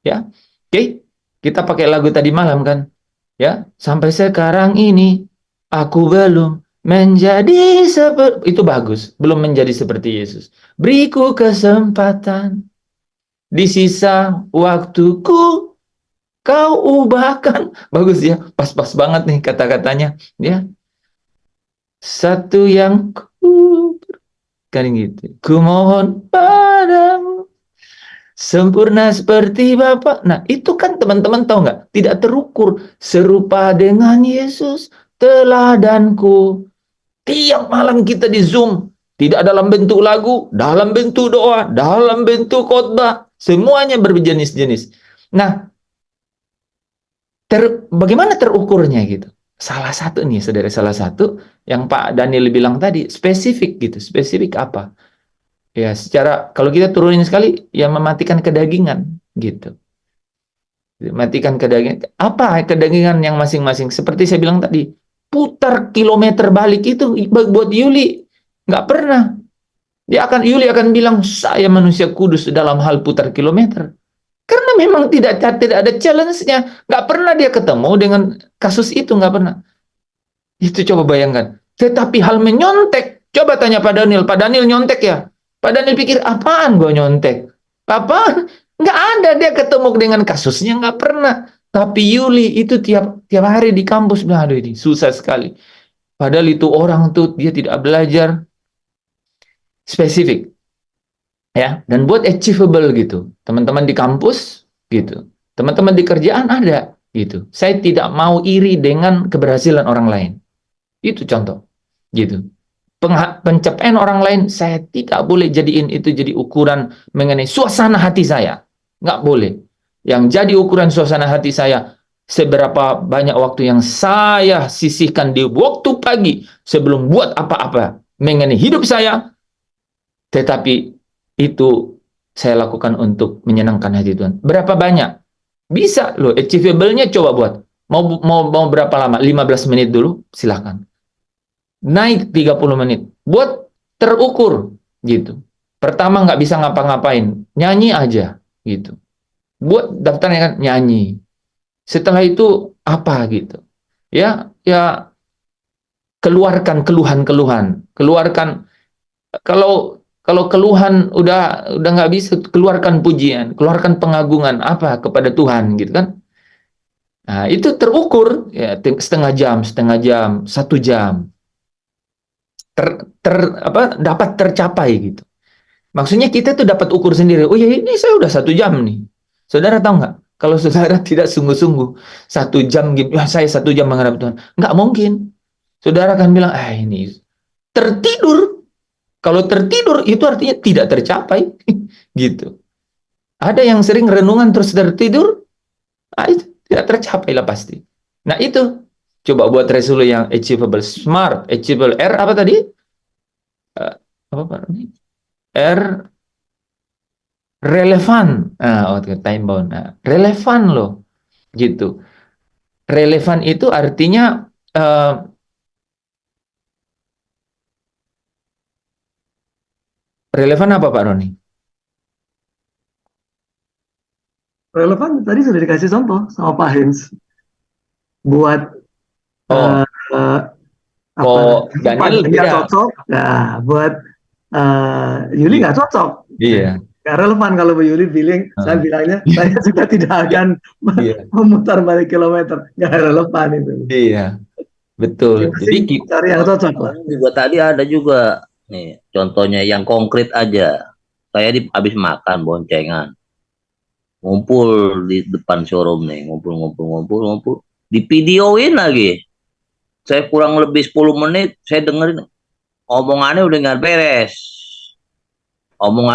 ya. Oke, kita pakai lagu tadi malam kan, ya. Sampai sekarang ini aku belum menjadi seperti itu, bagus, belum menjadi seperti Yesus. Beriku kesempatan di sisa waktuku. Kau ubahkan, bagus ya, pas-pas banget nih kata-katanya, ya. Satu yang ku kan gitu. Ku mohon padamu sempurna seperti Bapa. Nah, itu kan teman-teman tahu nggak? Tidak terukur, serupa dengan Yesus teladanku. Tiap malam kita di Zoom, tidak dalam bentuk lagu, dalam bentuk doa, dalam bentuk khotbah, semuanya berjenis-jenis. Nah, bagaimana terukurnya gitu? Salah satu nih, saudara, salah satu yang Pak Daniel bilang tadi, spesifik gitu. Spesifik apa? Ya, secara kalau kita turunin sekali, ya mematikan kedagingan gitu. Matikan kedagingan. Apa kedagingan yang masing-masing? Seperti saya bilang tadi, putar kilometer balik itu buat Yuli nggak pernah. Yuli akan bilang, saya manusia kudus dalam hal putar kilometer. Karena memang tidak ada challenge-nya. Nggak pernah dia ketemu dengan kasus itu, nggak pernah. Itu coba bayangkan. Tetapi hal menyontek, coba tanya Pak Daniel. Pak Daniel nyontek ya? Pak Daniel pikir, apaan gue nyontek? Apaan? Nggak ada dia ketemu dengan kasusnya, nggak pernah. Tapi Yuli itu tiap hari di kampus, aduh ini susah sekali. Padahal itu orang tuh dia tidak belajar spesifik. Ya, dan buat achievable gitu. Teman-teman di kampus gitu. Teman-teman di kerjaan ada gitu. Saya tidak mau iri dengan keberhasilan orang lain. Itu contoh gitu. Pencapaian orang lain saya tidak boleh jadiin itu jadi ukuran mengenai suasana hati saya. Nggak boleh. Yang jadi ukuran suasana hati saya, seberapa banyak waktu yang saya sisihkan di waktu pagi sebelum buat apa-apa mengenai hidup saya, tetapi itu saya lakukan untuk menyenangkan hati Tuhan. Berapa banyak? Bisa loh, achievable-nya coba buat. Mau berapa lama? 15 menit dulu, silahkan. Naik 30 menit. Buat terukur gitu. Pertama nggak bisa ngapa-ngapain, nyanyi aja gitu. Buat daftarnya kan nyanyi. Setelah itu apa gitu. Ya, ya keluarkan keluhan-keluhan. Keluarkan kalau keluhan udah nggak bisa, keluarkan pujian, keluarkan pengagungan apa kepada Tuhan gitu kan. Nah, itu terukur ya, setengah jam, 1 jam. Dapat tercapai gitu. Maksudnya kita tuh dapat ukur sendiri. Oh ya, ini saya udah 1 jam nih. Saudara tahu nggak? Kalau saudara tidak sungguh-sungguh 1 jam, ya saya 1 jam menghadap Tuhan, nggak mungkin. Saudara akan bilang, ini tertidur. Kalau tertidur itu artinya tidak tercapai, gitu. Ada yang sering renungan terus tertidur, itu tidak tercapai lah pasti. Nah itu coba buat resolusi yang achievable, smart, achievable. R apa tadi? Apa Pak? R relevan. Time bound. Nah, relevan loh, gitu. Relevan itu artinya relevan apa Pak Roni? Relevan tadi sudah dikasih contoh sama Pak Hens buat Oh, eh, apa kok Pak Daniel nggak beda. cocok, nah buat Yuli Iya. nggak cocok. Iya. Nggak relevan kalau Bu Yuli bilang, saya Heeh. bilangnya saya juga tidak akan Iya. memutar balik kilometer, nggak relevan itu. Iya. Betul. Jadi Masing-masing cari yang cocok lah. Juga tadi ada juga nih contohnya yang konkret aja. Saya habis makan boncengan, ngumpul di depan showroom nih, ngumpul, di videoin lagi. Saya kurang lebih 10 menit, saya dengerin omongannya udah nggak beres. Omong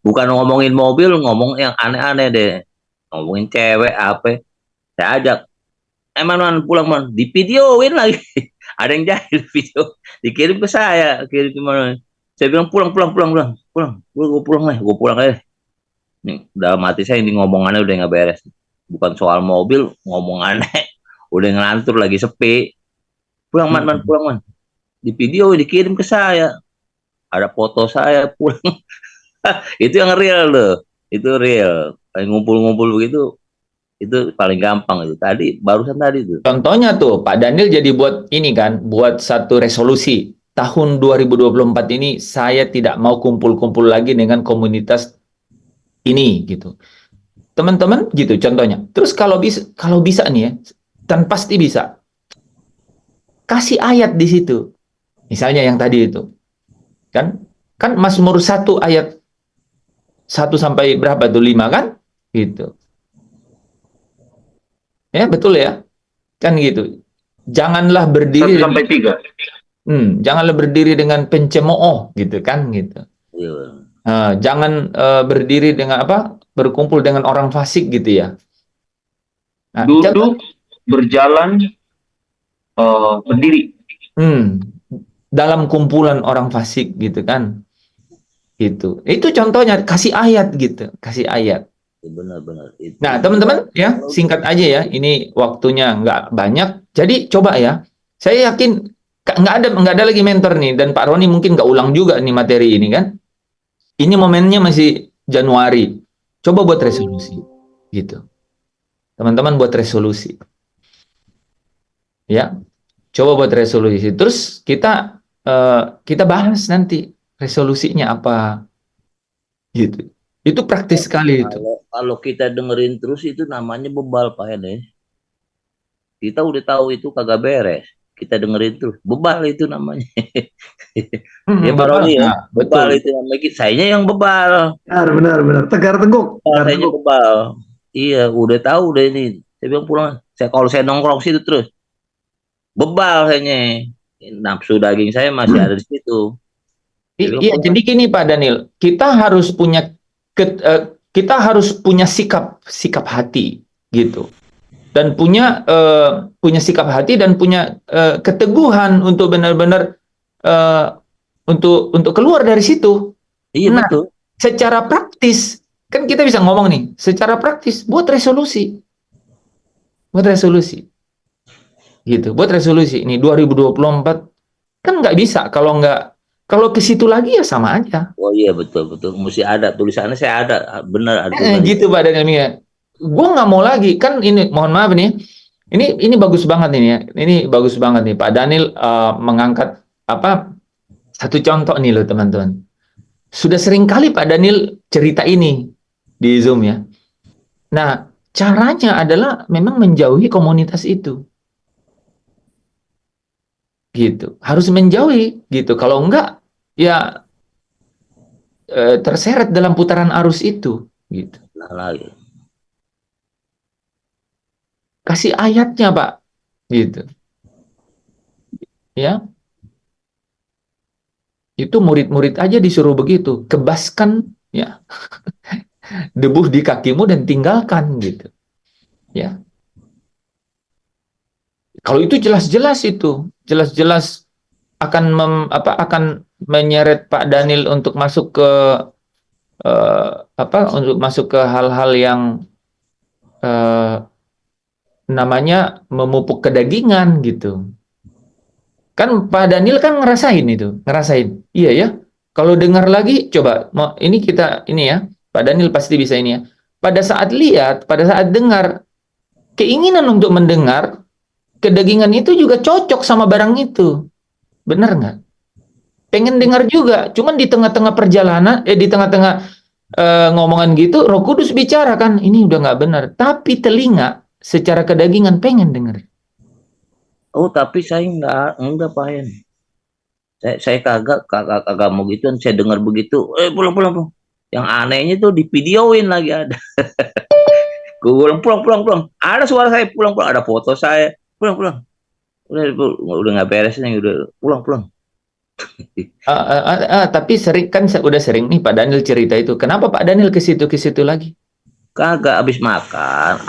bukan ngomongin mobil, ngomong yang aneh-aneh deh. Ngomongin cewek apa. Saya ajak, man, pulang man, di videoin lagi. Ada yang jahil video, dikirim ke saya, kirim ke mana. Saya bilang pulang aja. Nih, udah mati saya ini ngomongannya udah nggak beres. Bukan soal mobil, ngomongannya udah ngelantur lagi sepi. Pulang man. Di video dikirim ke saya. Ada foto saya pulang. Itu yang real loh. Itu real. Kayak ngumpul-ngumpul begitu, itu paling gampang itu. Barusan tadi tuh. contohnya tuh Pak Daniel jadi buat ini kan, buat satu resolusi. Tahun 2024 ini saya tidak mau kumpul-kumpul lagi dengan komunitas ini gitu. Teman-teman gitu contohnya. Terus kalau bisa nih ya, dan pasti bisa. Kasih ayat di situ. Misalnya yang tadi itu. Kan Mazmur 1 ayat 1 sampai berapa tuh? 5 kan? Gitu. Ya, betul ya? Kan gitu. Janganlah 1 berdiri sampai 3. janganlah berdiri dengan pencemooh gitu kan gitu. Iya. Jangan berdiri dengan apa? Berkumpul dengan orang fasik gitu ya. Nah, Duduk, berjalan, berdiri. dalam kumpulan orang fasik gitu kan. Gitu. Itu contohnya kasih ayat gitu, kasih ayat. Benar-benar. Nah, teman-teman ya, singkat aja ya. Ini waktunya nggak banyak. Jadi coba ya. Saya yakin nggak ada lagi mentor nih, dan Pak Roni mungkin nggak ulang juga nih materi ini kan. Ini momennya masih Januari. Coba buat resolusi, gitu. Teman-teman buat resolusi, ya. Coba buat resolusi. Terus kita bahas nanti resolusinya apa, gitu. Itu praktis sekali itu. Kalau kita dengerin terus itu namanya bebal Pak Ene. Kita udah tahu itu kagak beres. Kita dengerin terus. Bebal itu namanya. Ya Pak Roni ya. Nah, Bebal betul. itu namanya. Sayanya yang bebal. Benar. Tegar tengkuk. Sayanya bebal. Iya, udah tahu udah ini. Saya bilang pulang. Kalau saya nongkrong situ terus. Bebal sayanya. Nafsu daging saya masih ada di situ. Iya, jadi gini Pak Daniel, kita harus punya sikap hati gitu, dan punya sikap hati dan punya keteguhan untuk benar-benar untuk keluar dari situ. Iya, nah, betul. Secara praktis kan kita bisa ngomong nih, secara praktis buat resolusi, gitu, buat resolusi. Ini 2024 kan nggak bisa kalau ke situ lagi ya sama aja. Oh iya, betul. Mesti ada tulisannya, saya ada, benar ada. Gitu Pak Daniel. Gue nggak mau lagi kan, ini mohon maaf nih. Ini bagus banget ini ya. Ini bagus banget nih Pak Daniel mengangkat satu contoh nih loh teman-teman. Sudah sering kali Pak Daniel cerita ini di Zoom ya. Nah, caranya adalah memang menjauhi komunitas itu. Gitu. Harus menjauhi gitu. Kalau enggak ya terseret dalam putaran arus itu gitu. Lagi. Kasih ayatnya Pak, gitu. Ya, itu murid-murid aja disuruh begitu, kebaskan ya debu di kakimu dan tinggalkan gitu. Ya, kalau itu jelas-jelas akan menyeret Pak Daniel untuk masuk ke hal-hal yang namanya memupuk kedagingan gitu. Kan Pak Daniel kan ngerasain. Iya ya. Kalau dengar lagi, coba ini ya, Pak Daniel pasti bisa ini ya. pada saat lihat, pada saat dengar, keinginan untuk mendengar, kedagingan itu juga cocok sama barang itu. Benar nggak? Pengen dengar juga, cuman di tengah-tengah perjalanan, di tengah-tengah ngomongan gitu, Roh Kudus bicara kan, ini udah nggak benar. Tapi telinga secara kedagingan pengen dengar. Oh, tapi saya enggak Pak Hen. Saya kagak mau gituan. Saya dengar begitu, pulang. Yang anehnya tuh di videoin lagi ada. Gue pulang. Ada suara saya pulang. Ada foto saya pulang. Udah nggak beres nih, udah pulang. Tapi sering kan udah sering nih Pak Daniel cerita itu. Kenapa Pak Daniel ke situ lagi? Kagak, habis makan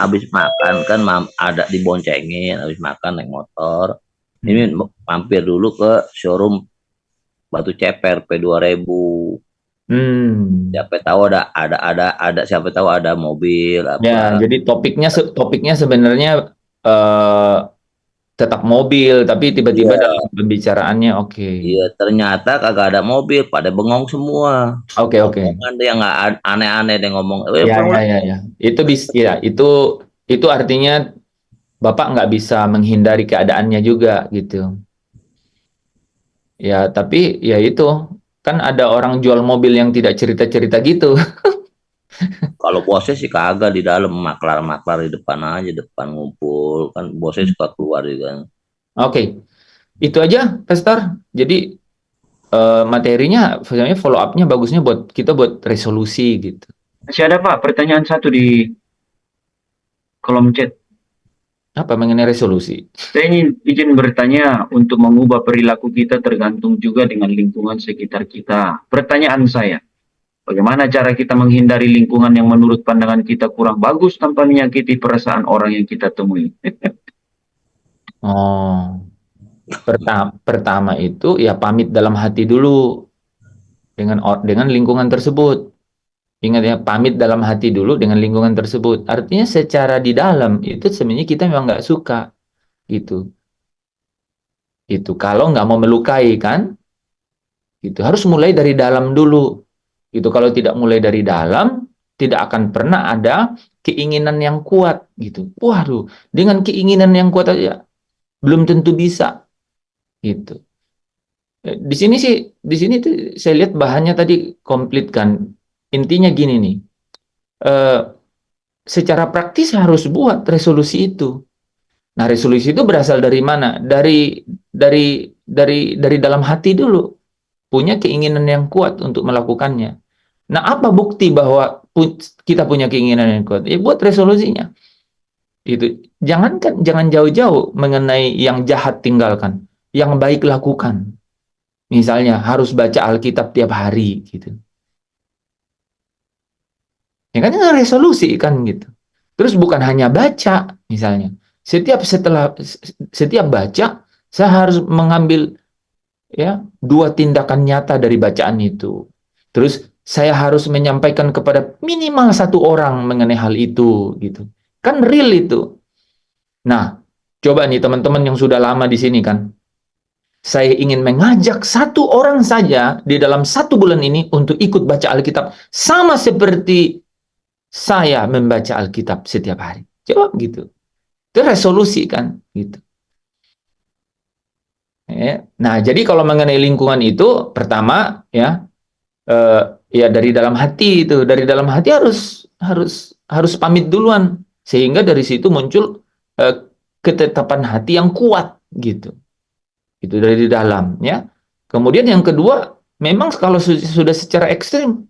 kan ada diboncengin, habis makan naik motor. Ini mampir dulu ke showroom Batu Ceper P2000. Siapa tahu ada siapa tahu ada mobil apa. Ya, jadi topiknya sebenarnya tetap mobil, tapi tiba-tiba dalam pembicaraannya Iya, ternyata kagak ada mobil, pada bengong semua. Oke. Ada yang nggak aneh-aneh deh ngomong. Ya. Itu artinya Bapak nggak bisa menghindari keadaannya juga gitu. Ya, tapi ya itu kan ada orang jual mobil yang tidak cerita-cerita gitu. Kalau bosnya sih kagak, di dalam maklar di depan aja, depan ngumpul kan, bosnya suka keluar juga. Oke. Itu aja, Pastor. Jadi materinya sebenarnya follow up-nya bagusnya buat kita buat resolusi gitu. Masih ada Pak, pertanyaan satu di kolom chat. Apa mengenai resolusi? Saya izin bertanya, untuk mengubah perilaku kita tergantung juga dengan lingkungan sekitar kita. Pertanyaan saya, bagaimana cara kita menghindari lingkungan yang menurut pandangan kita kurang bagus tanpa menyakiti perasaan orang yang kita temui? Pertama itu ya pamit dalam hati dulu dengan lingkungan tersebut. Ingat ya, pamit dalam hati dulu dengan lingkungan tersebut. Artinya secara di dalam itu sebenarnya kita memang nggak suka gitu. Itu kalau nggak mau melukai kan, itu harus mulai dari dalam dulu. Itu kalau tidak mulai dari dalam, tidak akan pernah ada keinginan yang kuat gitu. Waduh, dengan keinginan yang kuat aja belum tentu bisa gitu. Di sini tuh saya lihat bahannya tadi komplit kan. Intinya gini nih. Secara praktis harus buat resolusi itu. Nah, resolusi itu berasal dari mana? Dari dalam hati dulu. Punya keinginan yang kuat untuk melakukannya. Nah, apa bukti bahwa kita punya keinginan yang kuat? Ya buat resolusinya. Itu jangan jauh-jauh mengenai yang jahat tinggalkan, yang baik lakukan. Misalnya harus baca Alkitab tiap hari gitu. Ya kan itu resolusi kan gitu. Terus bukan hanya baca misalnya. Setiap baca saya harus mengambil ya 2 tindakan nyata dari bacaan itu. Terus saya harus menyampaikan kepada minimal 1 orang mengenai hal itu gitu. Kan real itu. Nah, coba nih teman-teman yang sudah lama di sini kan. Saya ingin mengajak 1 orang saja di dalam 1 bulan ini untuk ikut baca Alkitab sama seperti saya membaca Alkitab setiap hari. Coba gitu. Itu resolusi kan gitu. Nah, jadi kalau mengenai lingkungan itu pertama ya dari dalam hati itu, dari dalam hati harus pamit duluan sehingga dari situ muncul ketetapan hati yang kuat gitu. Itu dari dalam ya. Kemudian yang kedua, memang kalau sudah secara ekstrim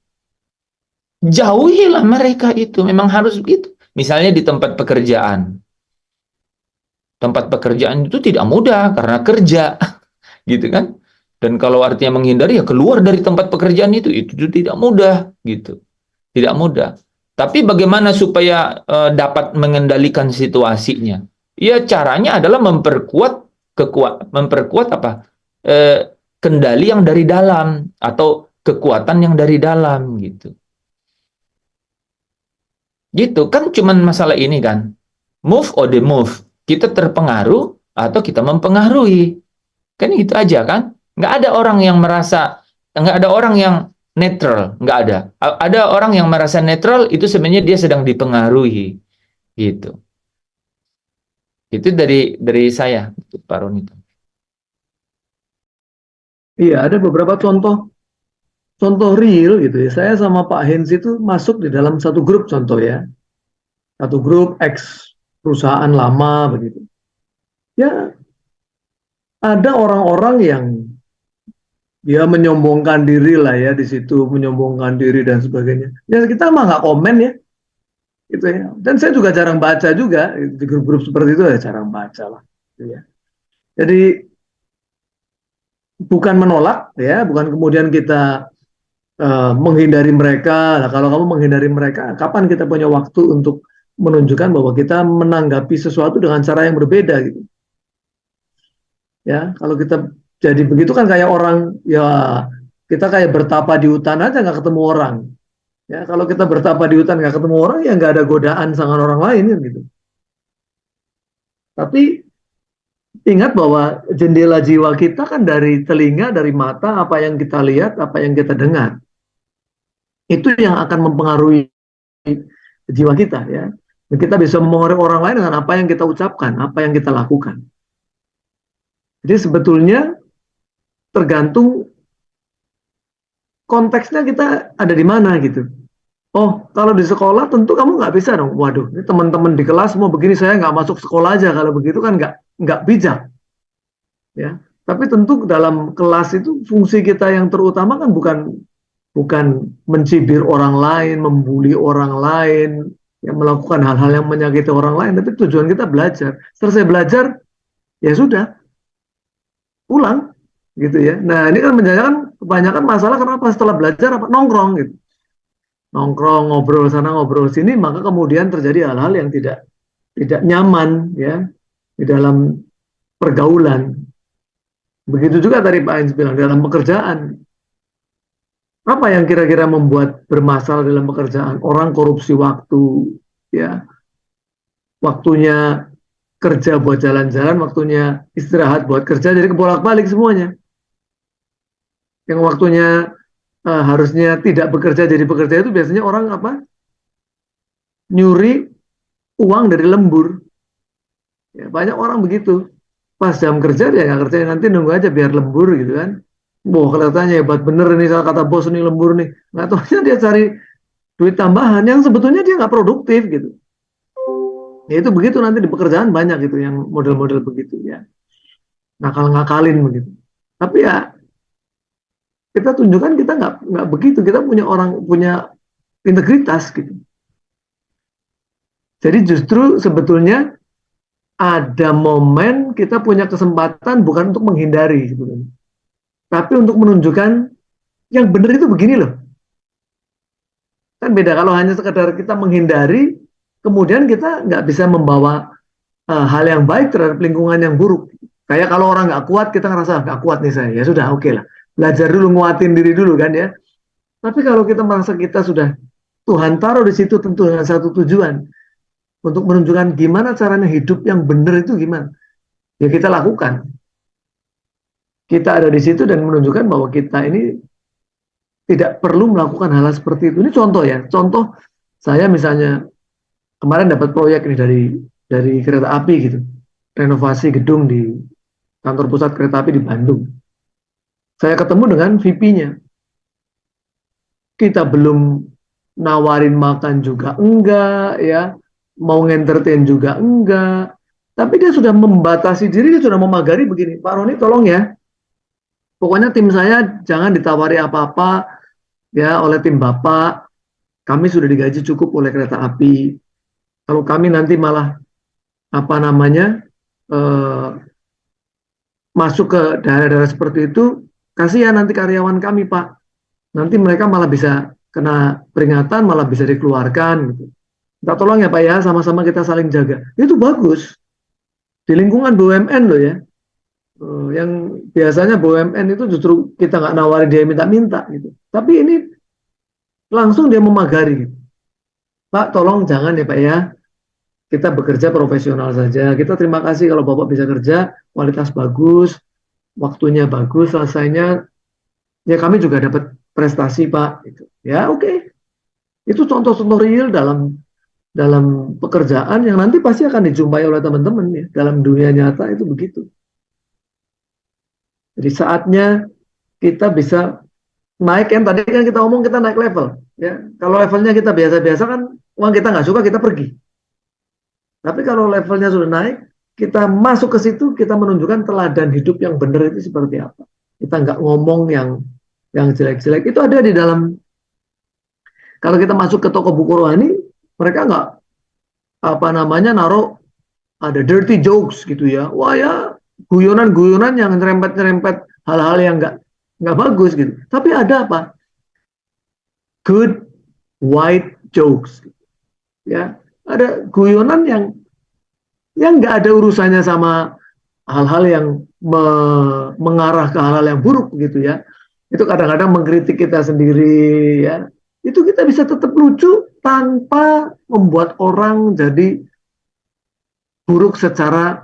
jauhilah mereka itu, memang harus begitu. Misalnya di tempat pekerjaan. Tempat pekerjaan itu tidak mudah karena kerja, gitu kan? Dan kalau artinya menghindari ya keluar dari tempat pekerjaan itu tidak mudah, gitu. Tidak mudah. Tapi bagaimana supaya dapat mengendalikan situasinya? Ya caranya adalah memperkuat kendali yang dari dalam atau kekuatan yang dari dalam, gitu. Gitu kan, cuman masalah ini kan, move or the move, kita terpengaruh atau kita mempengaruhi, kan itu aja kan. Nggak ada orang yang netral, nggak ada. Ada orang yang merasa netral itu sebenarnya dia sedang dipengaruhi, gitu. Itu dari saya, Pak Roni. Iya, ada beberapa contoh real gitu ya. Saya sama Pak Hens itu masuk di dalam satu grup contoh ya. Satu grup X perusahaan lama begitu. Ya, ada orang-orang yang dia menyombongkan diri lah ya di situ, menyombongkan diri dan sebagainya. Ya kita mah nggak komen ya, gitu ya. Dan saya juga jarang baca juga di grup-grup seperti itu ya, jarang baca lah. Gitu ya. Jadi bukan menolak ya, bukan kemudian kita menghindari mereka. Nah, kalau kamu menghindari mereka, kapan kita punya waktu untuk menunjukkan bahwa kita menanggapi sesuatu dengan cara yang berbeda gitu. Ya, kalau kita jadi begitu kan kayak orang ya kita kayak bertapa di hutan aja nggak ketemu orang. Ya, kalau kita bertapa di hutan nggak ketemu orang ya nggak ada godaan sama orang lain gitu. Tapi ingat bahwa jendela jiwa kita kan dari telinga, dari mata, apa yang kita lihat, apa yang kita dengar. Itu yang akan mempengaruhi jiwa kita ya. Dan kita bisa mempengaruhi orang lain dengan apa yang kita ucapkan, apa yang kita lakukan. Jadi sebetulnya tergantung konteksnya kita ada di mana gitu. Oh, kalau di sekolah tentu kamu nggak bisa dong. Waduh, ini teman-teman di kelas mau begini, saya nggak masuk sekolah aja. Kalau begitu kan nggak bijak, ya. Tapi tentu dalam kelas itu fungsi kita yang terutama kan bukan mencibir orang lain, membuli orang lain, yang melakukan hal-hal yang menyakiti orang lain. Tapi tujuan kita belajar. Selesai belajar, ya sudah, pulang, gitu ya. Nah ini kan kebanyakan masalah kenapa setelah belajar apa nongkrong gitu. Nongkrong, ngobrol sana, ngobrol sini, maka kemudian terjadi hal-hal yang tidak nyaman ya di dalam pergaulan. Begitu juga tadi Pak Ains bilang dalam pekerjaan. Apa yang kira-kira membuat bermasalah dalam pekerjaan? Orang korupsi waktu, ya, waktunya kerja buat jalan-jalan, waktunya istirahat buat kerja, jadi kebolak-balik semuanya. Yang waktunya harusnya tidak bekerja jadi bekerja itu biasanya orang apa? Nyuri uang dari lembur. Ya, banyak orang begitu. Pas jam kerja dia nggak kerja, nanti nunggu aja biar lembur gitu kan. Wah kelihatannya hebat bener ini salah kata bos nih lembur nih. Nggak tahunya dia cari duit tambahan yang sebetulnya dia nggak produktif gitu. Ya itu begitu nanti di pekerjaan banyak gitu yang model-model begitu ya. Nakal-ngakalin begitu. Tapi ya kita tunjukkan kita nggak begitu. Kita punya integritas gitu. Jadi justru sebetulnya ada momen kita punya kesempatan bukan untuk menghindari sebetulnya, tapi untuk menunjukkan yang benar itu begini loh. Kan beda kalau hanya sekedar kita menghindari, kemudian kita nggak bisa membawa hal yang baik terhadap lingkungan yang buruk. Kayak kalau orang nggak kuat, kita ngerasa nggak kuat nih saya, ya sudah oke lah. Belajar dulu, nguatin diri dulu kan ya. Tapi kalau kita merasa kita sudah Tuhan taruh di situ tentu dengan satu tujuan, untuk menunjukkan gimana caranya hidup yang benar itu gimana. Ya kita lakukan. Kita ada di situ dan menunjukkan bahwa kita ini tidak perlu melakukan hal seperti itu. Ini contoh ya. Contoh saya misalnya kemarin dapat proyek ini dari kereta api gitu. Renovasi gedung di kantor pusat kereta api di Bandung. Saya ketemu dengan VP-nya. Kita belum nawarin makan juga enggak ya. Mau ngentertain juga enggak, tapi dia sudah membatasi diri, dia sudah memagari begini, Pak Roni tolong ya, pokoknya tim saya jangan ditawari apa-apa ya oleh tim Bapak, kami sudah digaji cukup oleh kereta api, kalau kami nanti malah apa namanya masuk ke daerah-daerah seperti itu, kasihan nanti karyawan kami Pak, nanti mereka malah bisa kena peringatan, malah bisa dikeluarkan gitu. Minta tolong ya Pak ya, sama-sama kita saling jaga. Itu bagus. Di lingkungan BUMN loh ya. Yang biasanya BUMN itu justru kita nggak nawarin dia minta-minta gitu. Tapi ini langsung dia memagari. Gitu. Pak tolong jangan ya Pak ya. Kita bekerja profesional saja. Kita terima kasih kalau Bapak bisa kerja, kualitas bagus, waktunya bagus, selesainya. Ya kami juga dapat prestasi Pak. Gitu. Ya oke. Itu contoh-contoh real dalam pekerjaan yang nanti pasti akan dijumpai oleh teman-teman ya. Dalam dunia nyata itu begitu. Jadi saatnya kita bisa naik, yang tadi kan kita ngomong kita naik level. Ya. Kalau levelnya kita biasa-biasa kan, uang kita nggak suka kita pergi. Tapi kalau levelnya sudah naik, kita masuk ke situ, kita menunjukkan teladan hidup yang benar itu seperti apa. Kita nggak ngomong yang jelek-jelek. Itu ada di dalam. Kalau kita masuk ke toko buku rohani, mereka nggak naruh ada dirty jokes gitu ya. Wah ya, guyonan-guyonan yang nyerempet-nyerempet hal-hal yang nggak bagus gitu. Tapi ada apa? Good white jokes. Ya, ada guyonan yang nggak ada urusannya sama hal-hal yang mengarah ke hal-hal yang buruk gitu ya. Itu kadang-kadang mengkritik kita sendiri ya. Itu kita bisa tetap lucu tanpa membuat orang jadi buruk secara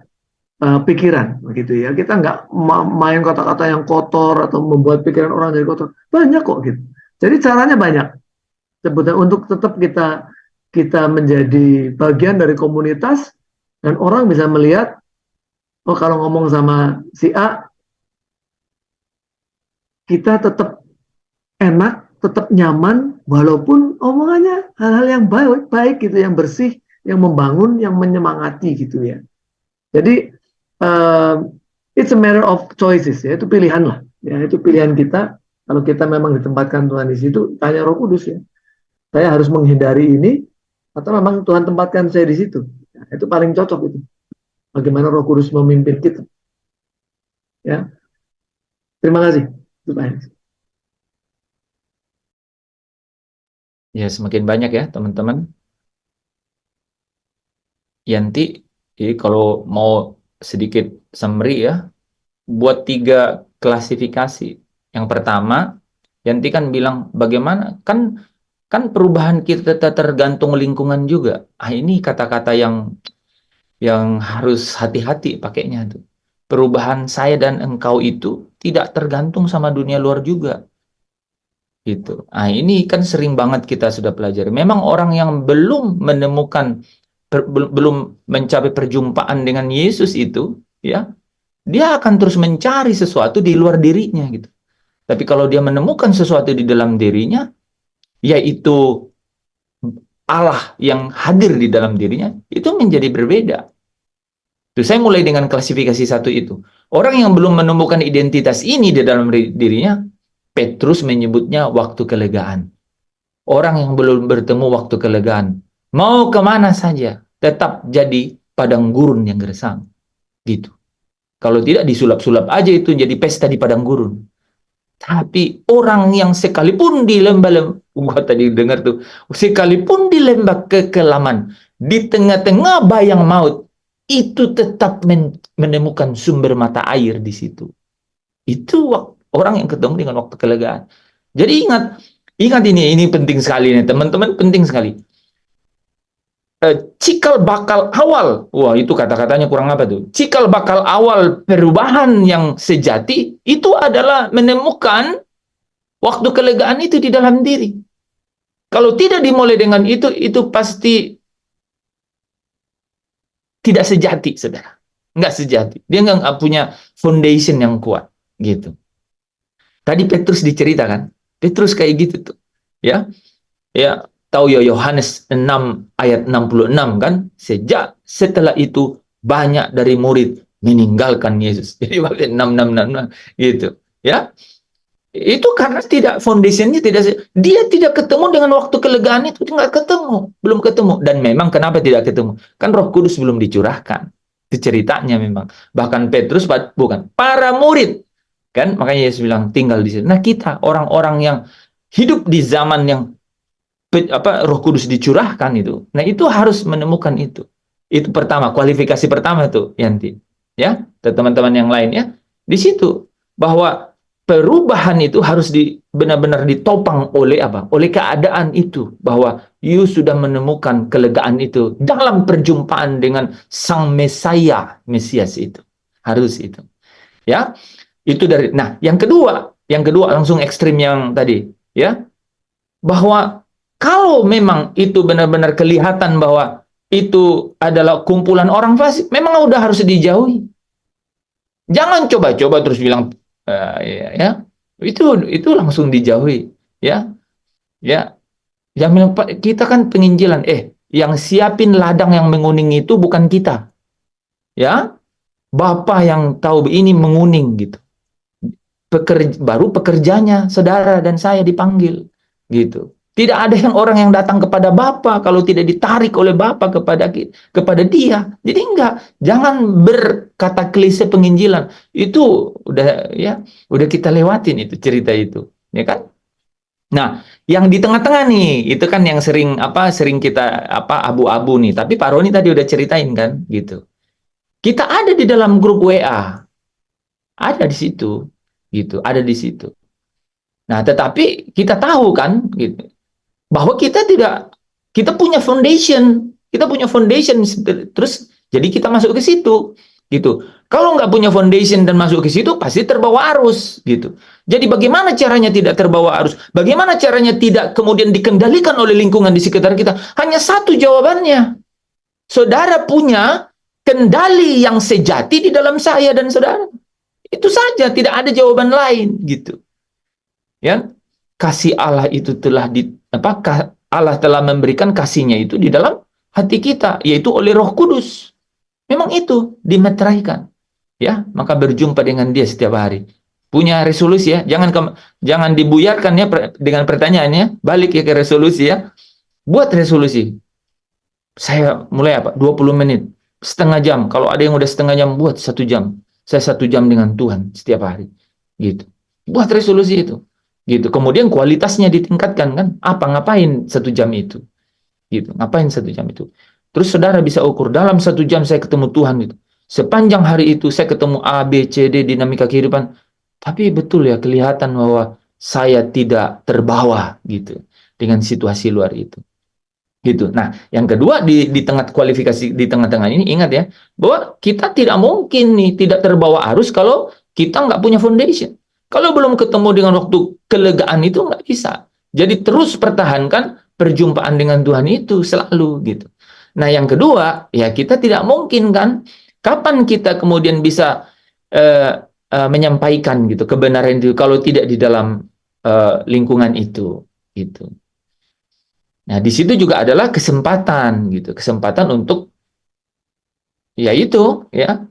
pikiran begitu ya. Kita nggak main kata-kata yang kotor atau membuat pikiran orang jadi kotor. Banyak kok gitu. Jadi caranya banyak. Sebetulnya untuk tetap kita menjadi bagian dari komunitas dan orang bisa melihat, oh kalau ngomong sama si A, kita tetap enak, tetap nyaman, walaupun omongannya hal-hal yang baik gitu, yang bersih, yang membangun, yang menyemangati gitu ya. Jadi it's a matter of choices ya, itu pilihan lah, ya itu pilihan kita. Kalau kita memang ditempatkan Tuhan di situ, tanya Roh Kudus ya, saya harus menghindari ini atau memang Tuhan tempatkan saya di situ. Ya, itu paling cocok itu. Bagaimana Roh Kudus memimpin kita. Ya, terima kasih. Itu Pak. Ya, semakin banyak ya teman-teman. Yanti, jadi kalau mau sedikit summary ya, buat 3 klasifikasi. Yang pertama, Yanti kan bilang bagaimana, kan perubahan kita tergantung lingkungan juga. Ini kata-kata yang harus hati-hati pakainya tuh. Perubahan saya dan engkau itu tidak tergantung sama dunia luar juga. Gitu. Ini kan sering banget kita sudah pelajari. Memang orang yang belum menemukan, belum mencapai perjumpaan dengan Yesus itu, ya, dia akan terus mencari sesuatu di luar dirinya gitu. Tapi kalau dia menemukan sesuatu di dalam dirinya, yaitu Allah yang hadir di dalam dirinya, itu menjadi berbeda. Tuh, saya mulai dengan klasifikasi 1 itu. Orang yang belum menemukan identitas ini di dalam dirinya, Petrus menyebutnya waktu kelegaan. Orang yang belum bertemu waktu kelegaan, mau kemana saja, tetap jadi padang gurun yang gersang. Gitu. Kalau tidak disulap-sulap aja itu jadi pesta di padang gurun. Tapi orang yang sekalipun di lembah, gua tadi dengar tuh, sekalipun di lembah kekelaman, di tengah-tengah bayang maut, itu tetap menemukan sumber mata air di situ. Itu orang yang ketemu dengan waktu kelegaan. Jadi ingat ini penting sekali nih teman-teman, penting sekali. Cikal bakal awal, wah itu kata-katanya kurang apa tuh? Cikal bakal awal perubahan yang sejati itu adalah menemukan waktu kelegaan itu di dalam diri. Kalau tidak dimulai dengan itu pasti tidak sejati, saudara. Nggak sejati. Dia nggak punya foundation yang kuat, gitu. Tadi Petrus diceritakan, Petrus kayak gitu tuh, ya, tahu ya Yohanes 6 ayat 66 kan, setelah itu banyak dari murid meninggalkan Yesus. Jadi waktu 6 gitu, ya. Itu karena foundationnya dia tidak ketemu dengan waktu kelegaan itu, belum ketemu. Dan memang kenapa tidak ketemu? Kan Roh Kudus belum dicurahkan. Itu ceritanya memang. Bahkan Petrus para murid. Kan makanya Yesus bilang tinggal di sini. Nah, kita orang-orang yang hidup di zaman yang Roh Kudus dicurahkan itu. Nah, itu harus menemukan itu. Itu pertama, kualifikasi pertama itu, Yanti. Ya, teman-teman yang lain ya. Di situ bahwa perubahan itu harus benar-benar ditopang oleh apa? Oleh keadaan itu, bahwa you sudah menemukan kelegaan itu dalam perjumpaan dengan Sang Mesias itu. Harus itu. Ya. Itu dari, nah yang kedua langsung ekstrim yang tadi, ya, bahwa kalau memang itu benar-benar kelihatan bahwa itu adalah kumpulan orang fasik, memang udah harus dijauhi. Jangan coba-coba terus bilang ya, itu langsung dijauhi, ya. Ya, kita kan penginjilan, yang siapin ladang yang menguning itu bukan kita. Ya, Bapa yang tahu ini menguning gitu. Baru pekerjanya saudara dan saya dipanggil gitu. Tidak ada orang yang datang kepada Bapa kalau tidak ditarik oleh Bapa kepada dia. Jadi jangan berkata klise penginjilan. Itu udah kita lewatin itu cerita itu, ya kan? Nah, yang di tengah-tengah nih, itu kan yang sering kita abu-abu nih. Tapi Pak Roni tadi udah ceritain kan, gitu. Kita ada di dalam grup WA, ada di situ, gitu, ada di situ. Nah, tetapi kita tahu kan, gitu, bahwa kita punya foundation, terus jadi kita masuk ke situ, gitu. Kalau nggak punya foundation dan masuk ke situ, pasti terbawa arus, gitu. Jadi bagaimana caranya tidak terbawa arus? Bagaimana caranya tidak kemudian dikendalikan oleh lingkungan di sekitar kita? Hanya satu jawabannya. Saudara punya kendali yang sejati di dalam saya dan saudara. Itu saja, tidak ada jawaban lain, gitu. Ya, kasih Allah itu Allah telah memberikan kasihnya itu di dalam hati kita, yaitu oleh Roh Kudus. Memang itu dimeteraikan. Ya, maka berjumpa dengan dia setiap hari. Punya resolusi ya, jangan dibuyarkan ya dengan pertanyaannya, balik ya ke resolusi ya. Buat resolusi. Saya mulai 20 menit, setengah jam. Kalau ada yang udah setengah jam, buat 1 jam. Saya 1 jam dengan Tuhan setiap hari. Gitu. Buat resolusi itu. Gitu. Kemudian kualitasnya ditingkatkan kan. Ngapain 1 jam itu? Gitu. Ngapain 1 jam itu? Terus saudara bisa ukur dalam 1 jam saya ketemu Tuhan gitu. Sepanjang hari itu saya ketemu A, B, C, D dinamika kehidupan. Tapi betul ya kelihatan bahwa saya tidak terbawa gitu dengan situasi luar itu. Gitu. Nah, yang kedua di tengah kualifikasi di tengah-tengah ini ingat ya bahwa kita tidak mungkin nih tidak terbawa arus kalau kita nggak punya foundation. Kalau belum ketemu dengan waktu kelegaan itu nggak bisa. Jadi terus pertahankan perjumpaan dengan Tuhan itu selalu gitu. Nah, yang kedua ya kita tidak mungkin kan kapan kita kemudian bisa menyampaikan gitu kebenaran itu kalau tidak di dalam lingkungan itu gitu. Nah, di situ juga adalah kesempatan gitu, kesempatan untuk ya itu ya.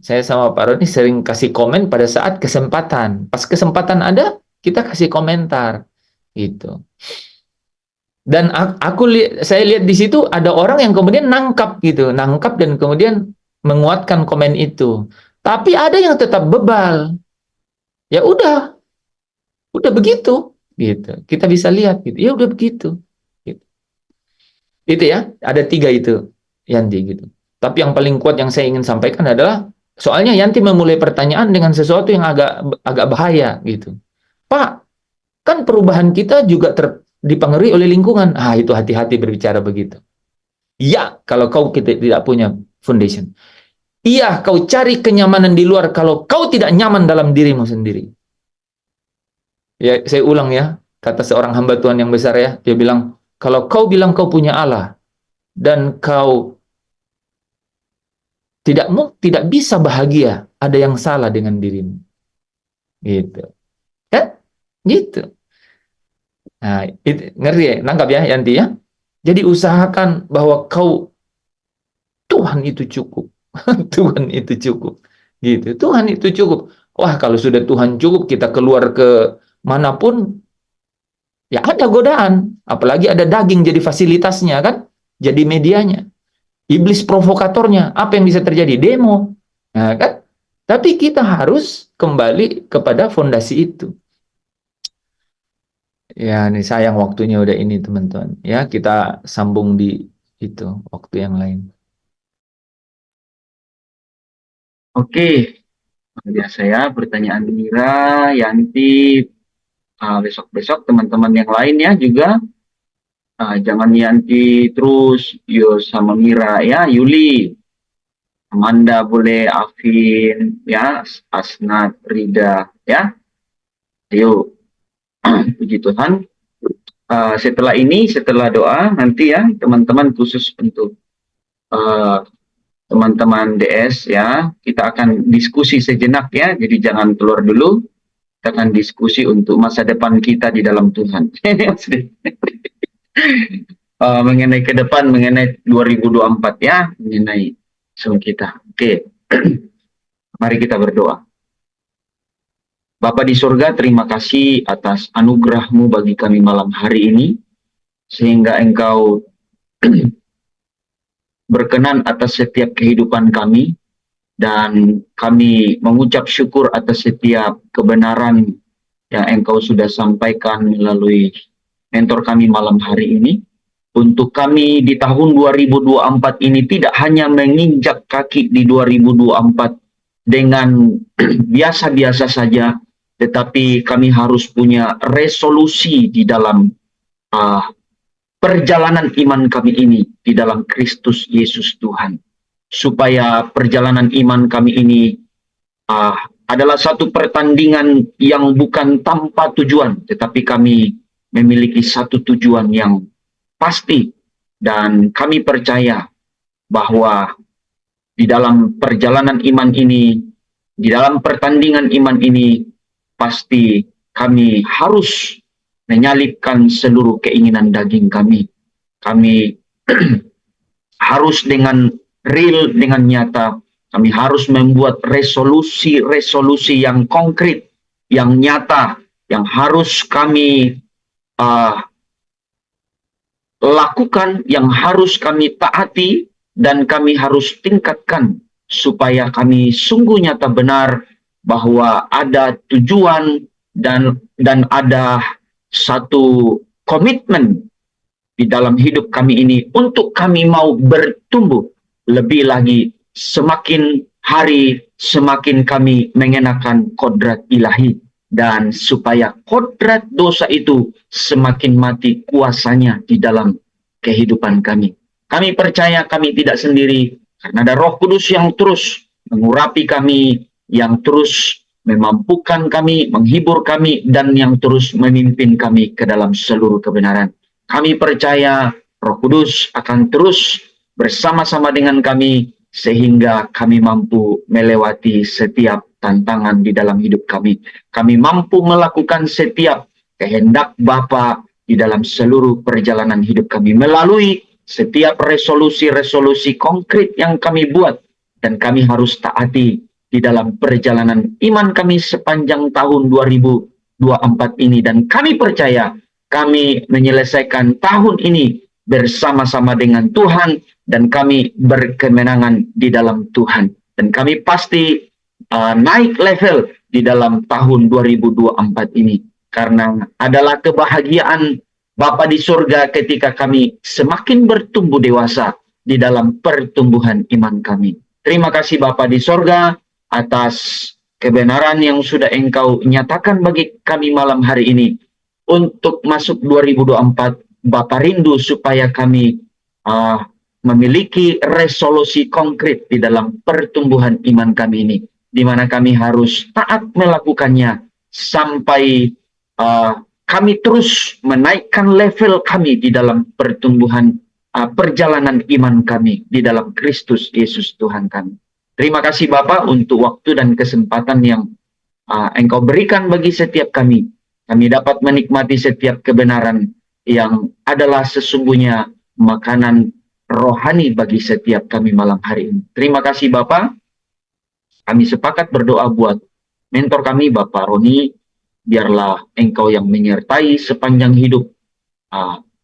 Saya sama Pak Roni sering kasih komen pada saat kesempatan. Pas kesempatan ada, kita kasih komentar gitu. Dan saya lihat di situ ada orang yang kemudian nangkap dan kemudian menguatkan komen itu. Tapi ada yang tetap bebal. Ya udah begitu gitu. Kita bisa lihat gitu. Ya udah begitu. Gitu. Itu ya, ada 3 itu Yanti gitu. Tapi yang paling kuat yang saya ingin sampaikan adalah soalnya Yanti memulai pertanyaan dengan sesuatu yang agak bahaya gitu. Pak, kan perubahan kita juga dipengaruhi oleh lingkungan. Itu hati-hati berbicara begitu. Ya, kalau kau tidak punya foundation. Iya, kau cari kenyamanan di luar kalau kau tidak nyaman dalam dirimu sendiri. Ya, saya ulang ya, kata seorang hamba Tuhan yang besar ya, dia bilang, kalau kau bilang kau punya Allah dan kau tidak bisa bahagia, ada yang salah dengan dirimu. Gitu. Kan? Gitu. Nah, ngerti ya? Nangkap ya Yanti ya? Jadi usahakan bahwa Tuhan itu cukup. Tuhan itu cukup. Gitu. Tuhan itu cukup. Wah, kalau sudah Tuhan cukup, kita keluar ke manapun, ya ada godaan. Apalagi ada daging jadi fasilitasnya kan? Jadi medianya. Iblis provokatornya. Apa yang bisa terjadi? Demo. Nah, kan? Tapi kita harus kembali kepada fondasi itu. Ya, ini sayang waktunya udah ini teman-teman. Ya, kita sambung di itu waktu yang lain. Oke, biasa ya pertanyaan Mira, Yanti, besok-besok teman-teman yang lain ya juga. Jangan Yanti terus, Yus sama Mira ya, Yuli, Amanda boleh, Afin, ya, Asnat, Rida, ya. Yuk, Puji Tuhan. Setelah ini, setelah doa, nanti ya teman-teman, khusus untuk teman-teman DS ya, kita akan diskusi sejenak ya, jadi jangan keluar dulu. Kita akan diskusi untuk masa depan kita di dalam Tuhan. Mengenai ke depan, mengenai 2024 ya, mengenai semua kita. Oke. Mari kita berdoa. Bapa di surga, terima kasih atas anugerah-Mu bagi kami malam hari ini, sehingga Engkau berkenan atas setiap kehidupan kami, dan kami mengucap syukur atas setiap kebenaran yang Engkau sudah sampaikan melalui mentor kami malam hari ini. Untuk kami di tahun 2024 ini tidak hanya menginjak kaki di 2024 dengan biasa-biasa saja, tetapi kami harus punya resolusi di dalam perjalanan iman kami ini di dalam Kristus Yesus Tuhan. Supaya perjalanan iman kami ini adalah satu pertandingan yang bukan tanpa tujuan, tetapi kami memiliki satu tujuan yang pasti. Dan kami percaya bahwa di dalam perjalanan iman ini, di dalam pertandingan iman ini, pasti kami harus menyalipkan seluruh keinginan daging kami. Kami harus dengan real, dengan nyata, kami harus membuat resolusi-resolusi yang konkret, yang nyata, yang harus kami lakukan, yang harus kami taati, dan kami harus tingkatkan supaya kami sungguh nyata benar bahwa ada tujuan dan ada satu komitmen di dalam hidup kami ini untuk kami mau bertumbuh lebih lagi, semakin hari semakin kami mengenakan kodrat ilahi, dan supaya kodrat dosa itu semakin mati kuasanya di dalam kehidupan kami. Kami percaya kami tidak sendiri, karena ada Roh Kudus yang terus mengurapi kami, yang terus memampukan kami, menghibur kami, dan yang terus memimpin kami ke dalam seluruh kebenaran. Kami percaya Roh Kudus akan terus bersama-sama dengan kami, sehingga kami mampu melewati setiap tantangan di dalam hidup kami. Kami mampu melakukan setiap kehendak Bapa di dalam seluruh perjalanan hidup kami, melalui setiap resolusi-resolusi konkret yang kami buat, dan kami harus taati di dalam perjalanan iman kami sepanjang tahun 2024 ini. Dan kami percaya kami menyelesaikan tahun ini bersama-sama dengan Tuhan, dan kami berkemenangan di dalam Tuhan. Dan kami pasti naik level di dalam tahun 2024 ini, karena adalah kebahagiaan Bapa di surga ketika kami semakin bertumbuh dewasa di dalam pertumbuhan iman kami. Terima kasih Bapa di surga atas kebenaran yang sudah Engkau nyatakan bagi kami malam hari ini. Untuk masuk 2024, Bapa rindu supaya kami memiliki resolusi konkret di dalam pertumbuhan iman kami ini, di mana kami harus taat melakukannya sampai kami terus menaikkan level kami di dalam pertumbuhan perjalanan iman kami di dalam Kristus Yesus Tuhan kami. Terima kasih Bapa untuk waktu dan kesempatan yang Engkau berikan bagi setiap kami. Kami dapat menikmati setiap kebenaran yang adalah sesungguhnya makanan rohani bagi setiap kami malam hari ini. Terima kasih Bapa. Kami sepakat berdoa buat mentor kami Bapak Roni. Biarlah Engkau yang menyertai sepanjang hidup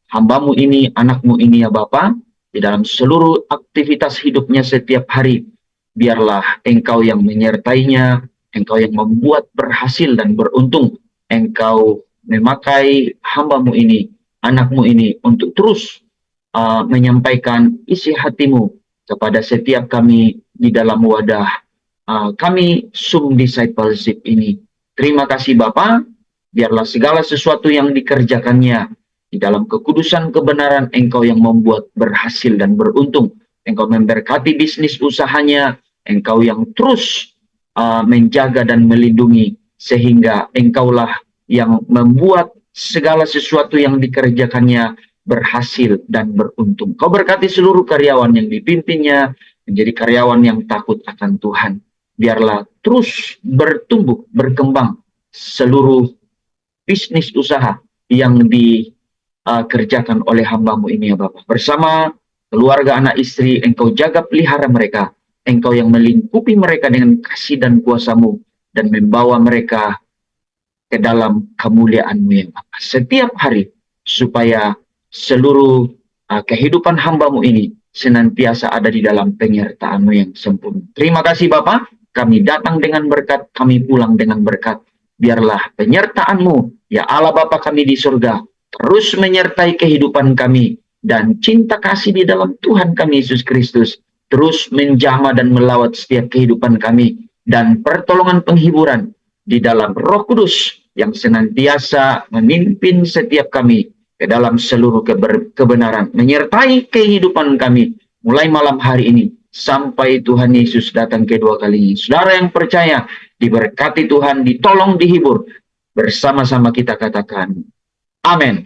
hamba-Mu ini, anak-Mu ini ya Bapa, di dalam seluruh aktivitas hidupnya setiap hari. Biarlah Engkau yang menyertainya, Engkau yang membuat berhasil dan beruntung. Engkau memakai hamba-Mu ini, anak-Mu ini untuk terus menyampaikan isi hati-Mu kepada setiap kami di dalam wadah kami Zoom Discipleship ini. Terima kasih Bapa, biarlah segala sesuatu yang dikerjakannya di dalam kekudusan kebenaran Engkau yang membuat berhasil dan beruntung. Engkau memberkati bisnis usahanya, Engkau yang terus menjaga dan melindungi, sehingga Engkaulah yang membuat segala sesuatu yang dikerjakannya berhasil dan beruntung. Kau berkati seluruh karyawan yang dipimpinnya menjadi karyawan yang takut akan Tuhan. Biarlah terus bertumbuh, berkembang seluruh bisnis usaha yang dikerjakan oleh hamba-Mu ini ya Bapak. Bersama keluarga, anak istri, Engkau jaga pelihara mereka. Engkau yang melingkupi mereka dengan kasih dan kuasa-Mu dan membawa mereka ke dalam kemuliaan-Mu ya Bapa. Setiap hari supaya seluruh kehidupan hamba-Mu ini senantiasa ada di dalam penyertaan-Mu yang sempurna. Terima kasih Bapa, kami datang dengan berkat, kami pulang dengan berkat. Biarlah penyertaan-Mu ya Allah Bapa kami di surga terus menyertai kehidupan kami, dan cinta kasih di dalam Tuhan kami Yesus Kristus terus menjamah dan melawat setiap kehidupan kami, dan pertolongan penghiburan di dalam Roh Kudus yang senantiasa memimpin setiap kami ke dalam seluruh kebenaran, menyertai kehidupan kami mulai malam hari ini sampai Tuhan Yesus datang kedua kalinya. Saudara yang percaya, diberkati Tuhan, ditolong, dihibur. Bersama-sama kita katakan, amin.